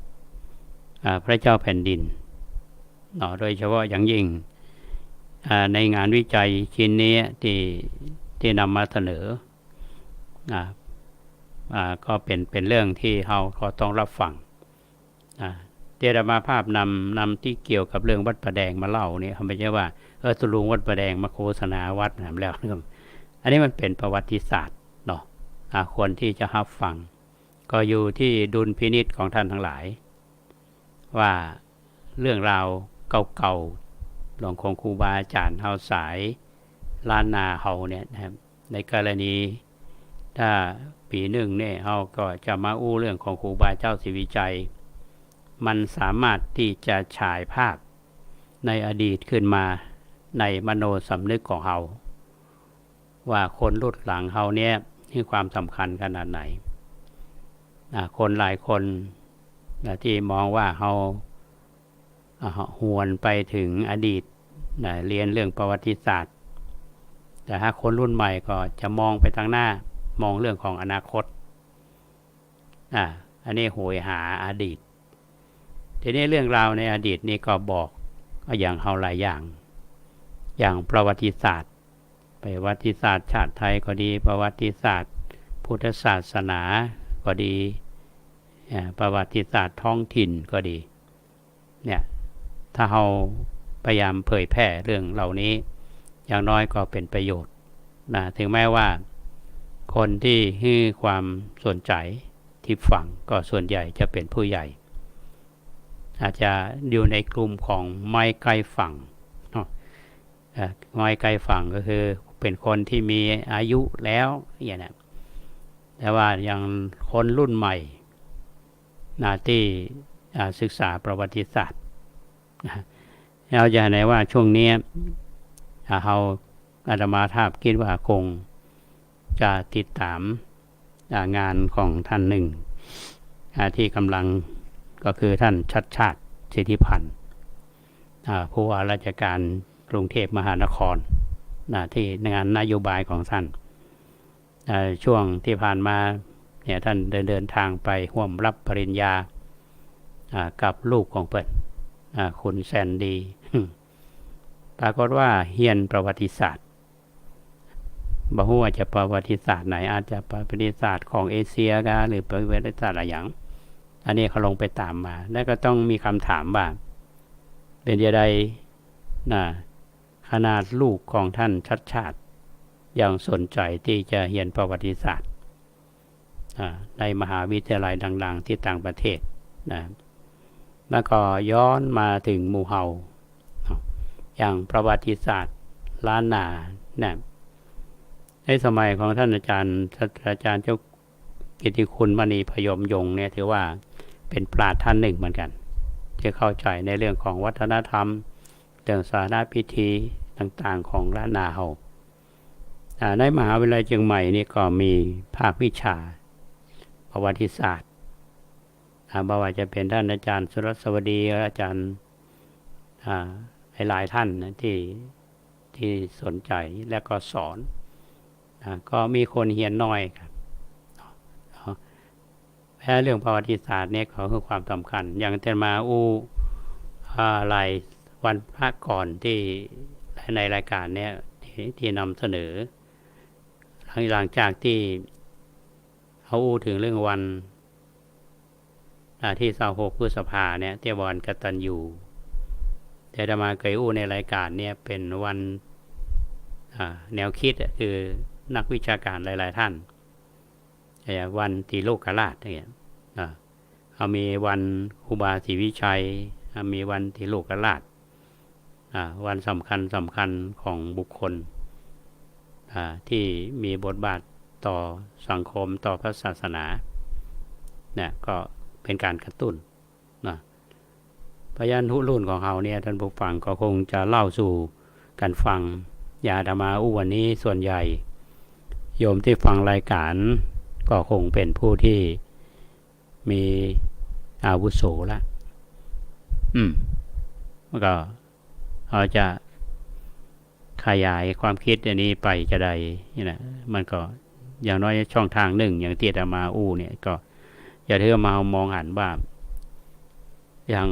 พระเจ้าแผ่นดินโดยเฉพาะอย่างยิ่งในงานวิจัยชิ้นนี้ที่นำมาเสนอก็เป็นเรื่องที่เราก็ต้องรับฟังเทระมาภาพนำที่เกี่ยวกับเรื่องวัดประแดงมาเล่าเนี่ยไม่ใช่ว่าตุลุงวัดประแดงมาโฆษณาวัดแล้วเรื่องอันนี้มันเป็นประวัติศาสตร์เนาะควรที่จะรับฟังก็อยู่ที่ดุลพินิจของท่านทั้งหลายว่าเรื่องราวเก่าๆของครูบาอาจารย์เฮาสาย ล้านนาเฮาเนี่ยนะครับในกรณีถ้าปีหนึ่งเนี่ยเฮาก็จะมาอู้เรื่องของครูบาเจ้าศรีวิชัยมันสามารถที่จะฉายภาพในอดีตขึ้นมาในมโนสำนึกของเฮาว่าคนรุ่นหลังเฮาเนี่ยมีความสำคัญขนาดไหนคนหลายคนที่มองว่าเฮาหวนไปถึงอดีตเรียนเรื่องประวัติศาสตร์แต่ถ้าคนรุ่นใหม่ก็จะมองไปทางหน้ามองเรื่องของอนาคตอันนี้โหยหาอดีตทีนี้เรื่องราวในอดีตนี่ก็บอกอย่างเฮาหลายอย่างประวัติศาสตร์ประวัติศาสตร์ชาติไทยก็ดีประวัติศาสตร์พุทธศาสนาก็ดีประวัติศาสตร์ท้องถิ่นก็ดีเนี่ยถ้าเราพยายามเผยแพร่เรื่องเหล่านี้อย่างน้อยก็เป็นประโยชน์ถึงแม้ว่าคนที่ให้ความสนใจที่ฟังก็ส่วนใหญ่จะเป็นผู้ใหญ่อาจจะอยู่ในกลุ่มของไม่ไกลฝั่งไม่ไกลฝั่งก็คือเป็นคนที่มีอายุแล้วอย่างนั้นแต่ว่าอย่างคนรุ่นใหม่ที่ศึกษาประวัติศาสตร์เราจะเห็นว่าช่วงนี้เราอาตมาภาพคิดว่าคงจะติดตามงานของท่านหนึ่งที่กำลังก็คือท่านชัดชาติสิทธิพันธ์ผู้ว่าราชการกรุงเทพมหานครที่งานนโยบายของท่านช่วงที่ผ่านมาเนี่ยท่านเดินทางไปร่วมรับปริญญากับลูกของเปิดคุณแซนดีปรากฏว่าเรียนประวัติศาสตร์บ่ฮู้ว่าจะประวัติศาสตร์ไหนอาจจะประวัติศาสตร์ของเอเชียก็หรือประวัติศาสตร์อะไรอย่างอันนี้เขาลงไปตามมาแล้วก็ต้องมีคำถามว่าเป็นยังไงขนาดลูกของท่านชัดชาติยังสนใจที่จะเรียนประวัติศาสตร์ในมหาวิทยาลัยดังๆที่ต่างประเทศแล้วก็ย้อนมาถึงหมู่เฮาอย่างประวัติศาสตร์ล้านนาในสมัยของท่านอาจารย์ศาสตราจารย์เจ้ากิตติคุณมณีพยมยงค์เนี่ยถือว่าเป็นปราชญ์ท่านหนึ่งเหมือนกันที่เข้าใจในเรื่องของวัฒนธรรมเรื่องสาธารณพิธีต่างๆของล้านนาเฮาในมหาวิทยาลัยเชียงใหม่นี่ก็มีภาควิชาประวัติศาสตร์ไม่ว่าจะเป็นท่านอาจารย์สุรสวดีอาจารย์หลายท่านนะที่สนใจและก็สอนก็มีคนเรียนน้อยครับแพ้เรื่องประวัติศาสตร์เนี่ยเขาคือความสำคัญอย่างเช่นมาหลายวันพระก่อนที่ในรายการเนี่ยที่นำเสนอหลังจากที่เขาถึงเรื่องวันที่26 พฤษภาเนี่ยที่วันกตัญญูแต่จะมาเคยในรายการเนี่ยเป็นวันแนวคิดคือนักวิชาการหลายๆท่านวันตีโลกราชเนี่ยเขามีวันครูบาศรีวิชัยมีวันตีโลกราชวันสำคัญของบุคคลที่มีบทบาทต่อสังคมต่อพระศาสนาเนี่ยก็เป็นการกระตุ้นพยานรุ่นของเขาเนี่ยท่านผู้ฟังก็คงจะเล่าสู่กันฟังอย่าธรรมาวันนี้ส่วนใหญ่โยมที่ฟังรายการก็คงเป็นผู้ที่มีอาวุโสแล้วก็เราจะขยายความคิดอันนี้ไปจะได้นี่นะมันก็อย่างน้อยช่องทางหนึ่งอย่างที่อาตมาเนี่ยก็อย่าเทื่อมามองหันว่าอย่าง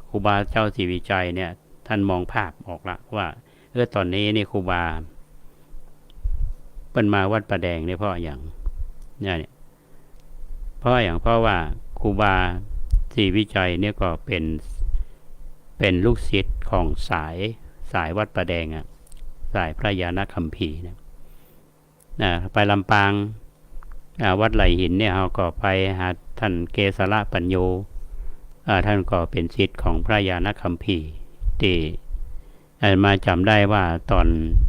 ครูบาเจ้าศรีวิชัยเนี่ยท่านมองภาพออกละว่าตอนนี้นี่ครูบาเป็นมาวัดประแดงเนี่ยเพราะอย่างเนี่ยเพราะว่าครูบาศรีวิชัยเนี่ยก็เป็นลูกศิษย์ของสายวัดประแดงสายพระยาณคัมภีร์นะไปลำปางวัดไหลหินเนี่ยเราก็ไปหาท่านเกษระปัญโยท่านก็เป็นศิษย์ของพระยาณคัมภีร์ที่ มาจำได้ว่าตอน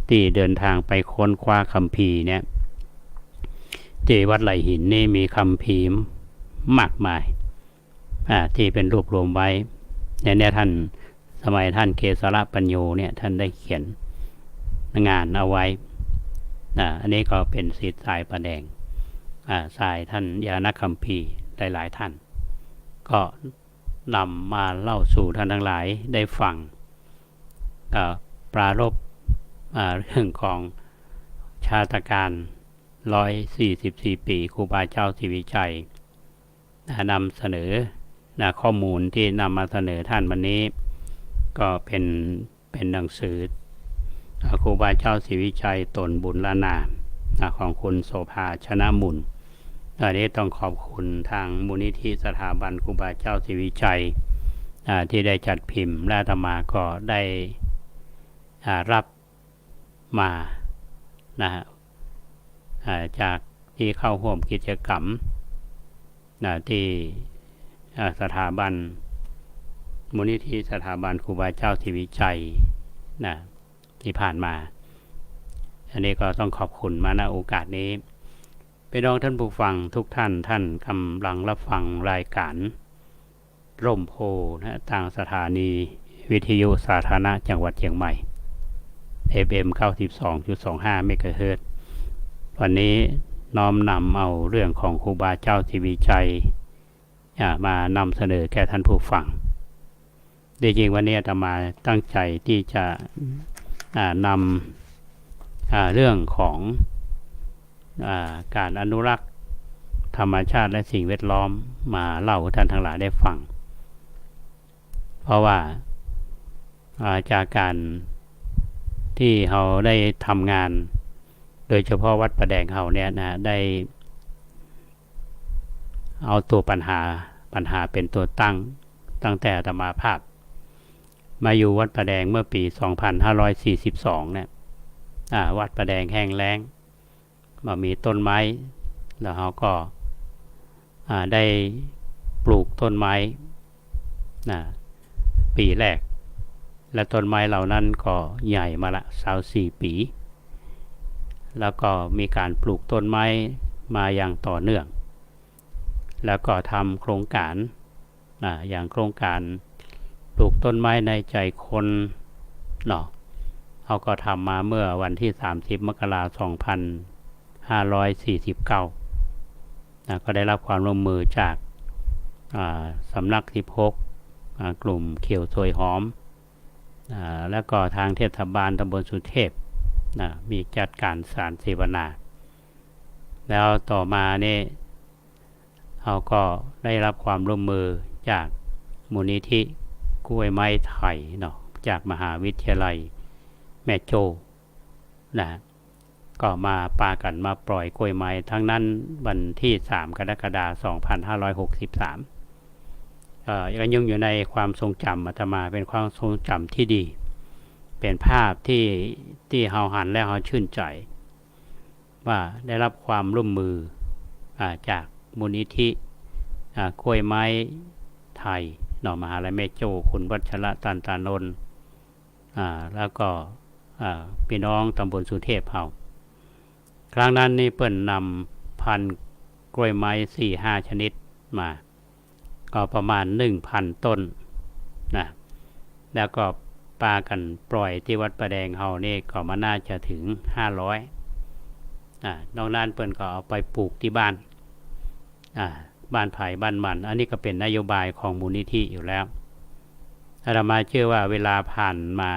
ที่เดินทางไปค้นคว้าคัมภีร์เนี่ยที่วัดไหลหินนี่มีคัมภีร์มากมายที่เป็นรวบรวมไว้เนี่ยท่านสมัยท่านเกษรปัญโยเนี่ยท่านได้เขียนงานเอาไว้อันนี้ก็เป็นศิษย์สายประแดงสายท่านยานคัมภีร์หลายท่านก็นำมาเล่าสู่ท่านทั้งหลายได้ฟังปรารภเรื่องของชาตการ144 ปีครูบาเจ้าศรีวิชัยนำเสนอข้อมูลที่นำมาเสนอท่านวันนี้ก็เป็นหนังสือครูบาเจ้าศรีวิชัยตนบุญละนามของคุณโสภาชนะมุนอันนี้ต้องขอบคุณทางมูลนิธิสถาบันครูบาเจ้าศรีวิชัยที่ได้จัดพิมพ์และอาตมาก็ได้รับมาจากที่เข้าร่วมกิจกรรมที่สถาบันมูลนิธิสถาบันครูบาเจ้าศรีวิชัยที่ผ่านมาอันนี้ก็ต้องขอบคุณมาณโอกาสนี้พี่น้องท่านผู้ฟังทุกท่านกำลังรับฟังรายการร่มโพทางสถานีวิทยุสาธารณะจังหวัดเชียงใหม่ FM 92.25 เมกะเฮิรตซ์วันนี้น้อมนำเอาเรื่องของครูบาเจ้าศรีวิชัยมานำเสนอแก่ท่านผู้ฟังจริงๆวันนี้อาตมาตั้งใจที่จะนำเรื่องของการอนุรักษ์ธรรมชาติและสิ่งแวดล้อมมาเล่าให้ท่านทั้งหลายได้ฟังเพราะว่าจากการที่เราได้ทำงานโดยเฉพาะวัดประแดงเราเนี่ยได้เอาตัวปัญหาเป็นตัวตั้งแต่อาตมาภาพมาอยู่วัดประแดงเมื่อปี2542เนี่ยวัดประแดงแห้งแล้งมามีต้นไม้แล้วเราก็ได้ปลูกต้นไม้ปีแรกและต้นไม้เหล่านั้นก็ใหญ่มาละ24 ปีแล้วก็มีการปลูกต้นไม้มาอย่างต่อเนื่องแล้วก็ทำโครงการอย่างโครงการปลูกต้นไม้ในใจคนเขาก็ทำมาเมื่อวันที่30 มกราคม 2549ก็ได้รับความร่วมมือจากสำนัก16กลุ่มเขียวสวยหอมแล้วก็ทางเทศบาลตำบลสุเทพมีจัดการสารเสวนาแล้วต่อมาเนี่ยเขาก็ได้รับความร่วมมือจากมูลนิธิกล้วยไม้ไทยจากมหาวิทยาลัยแม่โจ้ก็มาปากันมาปล่อยกล้วยไม้ทั้งนั้นวันที่3 กรกฎาคม 2563ยังอยู่ในความทรงจำอาตมาเป็นความทรงจำที่ดีเป็นภาพที่เฮาหันและเฮาชื่นใจว่าได้รับความร่วมมือจากมูลนิธิกล้วยไม้ไทยมหาวิทยาลัยแม่โจ้คุณวัชระตันตานนท์แล้วก็พี่น้องตำบลสุเทพเฮาครั้งนั้นนี่เปิ้นนำพันธุ์กล้วยไม้ 4-5 ชนิดมาก็ประมาณ 1,000 ต้นแล้วก็ปากันปล่อยที่วัดประแดงเฮานี่ก็มาน่าจะถึง500นอกนั้นเปิ้นก็เอาไปปลูกที่บ้านไผ่บ้านมันอันนี้ก็เป็นนโยบายของมูลนิธิอยู่แล้วอาตมาเชื่อว่าเวลาผ่านมา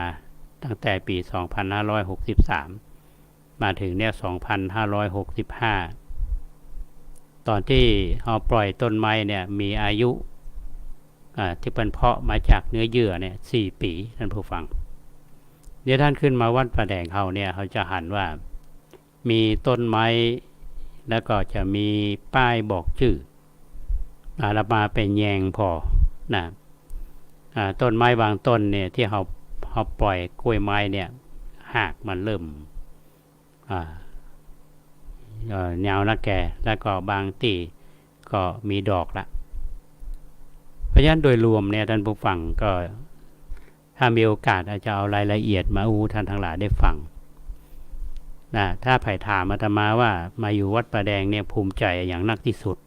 ตั้งแต่ปี2563มาถึงเนี่ย2565ตอนที่เราปล่อยต้นไม้เนี่ยมีอายุที่เป็นเพาะมาจากเนื้อเยื่อเนี่ย4 ปีท่านผู้ฟังเดี๋ยวท่านขึ้นมาวัดประแดงเขาเนี่ยเขาจะหันว่ามีต้นไม้แล้วก็จะมีป้ายบอกชื่ออาตมาเป็นแยงพอต้นไม้บางต้นเนี่ยที่เขาปล่อยกล้วยไม้เนี่ยหากมันเริ่มยาวนะแกแล้วก็บางตีก็มีดอกละเพราะฉะนั้นโดยรวมเนี่ยท่านผู้ฟังก็ ถ้ามีโอกาสอาจจะเอารายละเอียดมาท่านทั้งหลายได้ฟังนะถ้าไผ่ถามอาตมาว่ามาอยู่วัดป่าแดงเนี่ยภูมิใจอย่างนักที่สุด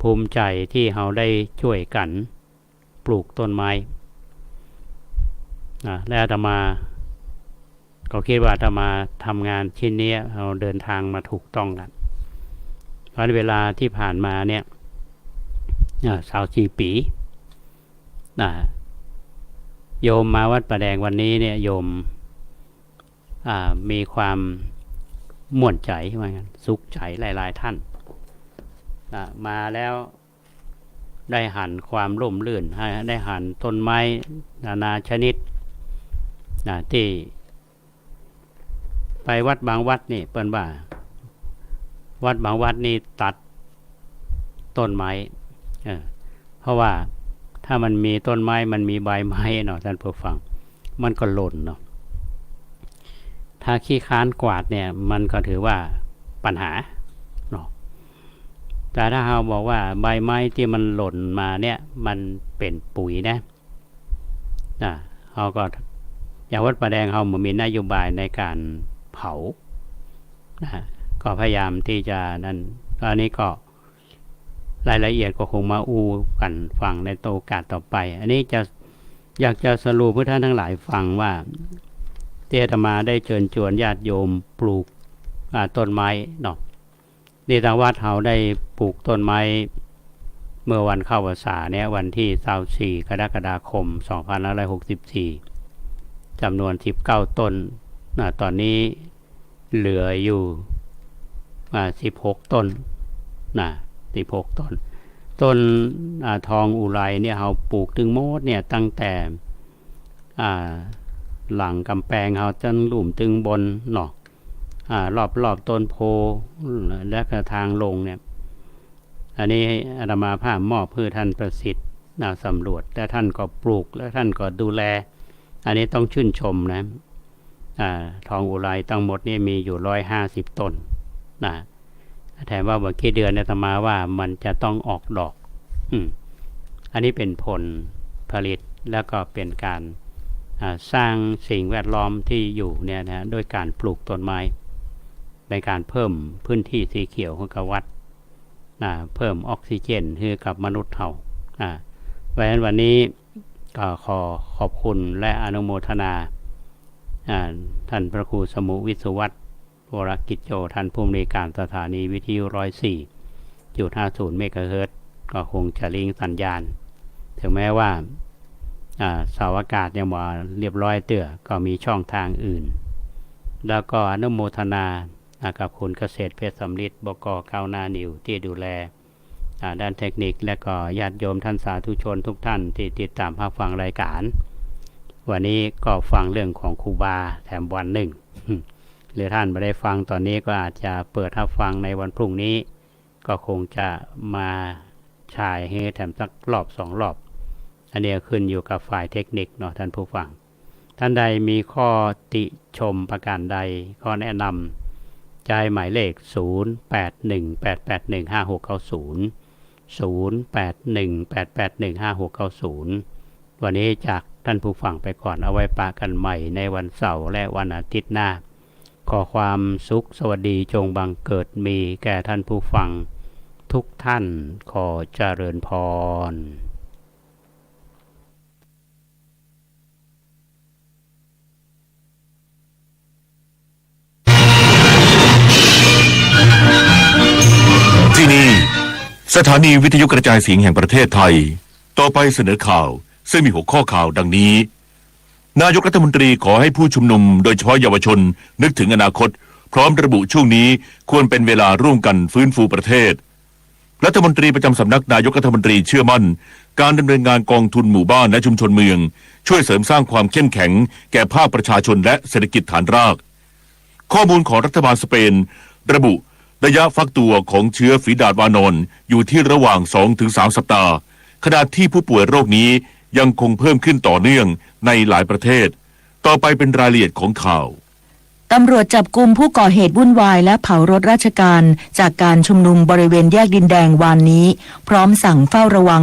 ภูมิใจที่เราได้ช่วยกันปลูกต้นไม้นะและอาตมาก็คิดว่าอาตมาทำงานชิ้นนี้เราเดินทางมาถูกต้องแล้วเพราะเวลาที่ผ่านมาเนี่ย24 ปีนะโยมมาวัดป่าแดงวันนี้เนี่ยโยมมีความม่วนใจว่างั้นสุขใจหลายๆท่านมาแล้วได้หันความร่มรื่นได้หันต้นไม้นานาชนิดที่ไปวัดบางวัดนี่เปิ้นว่าวัดบางวัดนี่ตัดต้นไม้เพราะว่าถ้ามันมีต้นไม้มันมีใบไม้เนาะท่านผู้ฟังมันก็หล่นเนาะถ้าขี้ค้านกวาดเนี่ยมันก็ถือว่าปัญหาเนาะแต่ถ้าเราบอกว่าใบไม้ที่มันหล่นมาเนี่ยมันเป็นปุ๋ยนะเราก็อย่างวัดป่าแดงเรามีนโยบายในการเผาก็พยายามที่จะนั่นอันนี้ก็รายละเอียดก็คงมากันฟังในโอกาสต่อไปอันนี้จะอยากจะสรุปเพื่อท่านทั้งหลายฟังว่าอาตมาได้เชิญชวนญาติโยมปลูกต้นไม้เนาะที่ทางวัดเราได้ปลูกต้นไม้เมื่อวันเข้าพรรษาเนี่ยวันที่24 กรกฎาคม 2564จำนวน19 ต้นตอนนี้เหลืออยู่16 ต้น16 ต้นทองอุไรเนี่ยเราปลูกถึงโมดเนี่ยตั้งแต่หลังกำแพงเราจนหลุมตึงบนเนาะรอบต้นโพและกระทางลงเนี่ยอันนี้อาตมาภาพมอบเพื่อท่านประสิทธิ์สำรวจและท่านก็ปลูกและท่านก็ดูแลอันนี้ต้องชื่นชมนะทองอุไรทั้งหมดนี่มีอยู่150 ต้นแถมว่าเมื่อกี้เดือนอาตมาว่ามันจะต้องออกดอกอันนี้เป็นผลผลิตแล้วก็เป็นการสร้างสิ่งแวดล้อมที่อยู่เนี่ยนะโดยการปลูกต้นไม้ในการเพิ่มพื้นที่สีเขียวของกวัดเพิ่มออกซิเจนให้กับมนุษย์เราเพราะฉะนั้นวันนี้ก็ขอบคุณและอนุโมทนาท่านพระครูสมุวิศวัตรวรกิจโจท่านผู้อำนวยการสถานีวิทยุ 104.50 เมกะเฮิรตซ์ก็คงจะลิงก์สัญญาณถึงแม้ว่าเสาอากาศยังมาเรียบร้อยเตื้อก็มีช่องทางอื่นแล้วก็อนุโมทนากับคุณเกษตรเพชรสำลิดบก.ก้าวหน้านิวที่ดูแลด้านเทคนิคและก็ญาติโยมท่านสาธุชนทุกท่านที่ติดตามรับฟังรายการวันนี้ก็ฟังเรื่องของครูบาแถมวันหนึ่งหรือท่านไม่ได้ฟังตอนนี้ก็อาจจะเปิดรับฟังในวันพรุ่งนี้ก็คงจะมาฉายให้แถมสักรอบ2 รอบอันนี้ขึ้นอยู่กับฝ่ายเทคนิคเนาะท่านผู้ฟังท่านใดมีข้อติชมประการใดข้อแนะนำจ่ายหมายเลข081881881560 วันนี้จากท่านผู้ฟังไปก่อนเอาไว้ปะกันใหม่ในวันเสาร์และวันอาทิตย์หน้าขอความสุขสวัสดีจงบังเกิดมีแก่ท่านผู้ฟังทุกท่านขอเจริญพรที่นี่สถานีวิทยุกระจายเสียงแห่งประเทศไทยต่อไปเสนอข่าวซึ่งมีหัวข้อข่าวดังนี้นายกรัฐมนตรีขอให้ผู้ชุมนุมโดยเฉพาะเยาวชนนึกถึงอนาคตพร้อมระบุช่วงนี้ควรเป็นเวลาร่วมกันฟื้นฟูประเทศรัฐมนตรีประจำสำนักนายกรัฐมนตรีเชื่อมั่นการดำเนินงานกองทุนหมู่บ้านและชุมชนเมืองช่วยเสริมสร้างความเข้มแข็งแก่ภาคประชาชนและเศรษฐกิจฐานรากข้อมูลของรัฐบาลสเปนระบุระยะฟักตัวของเชื้อฝีดาษวานอนอยู่ที่ระหว่าง 2-3 สัปดาห์ขณะที่ผู้ป่วยโรคนี้ยังคงเพิ่มขึ้นต่อเนื่องในหลายประเทศต่อไปเป็นรายละเอียดของข่าวตำรวจจับกุมผู้ก่อเหตุวุ่นวายและเผารถราชการจากการชุมนุมบริเวณแยกดินแดงวานนี้พร้อมสั่งเฝ้าระวัง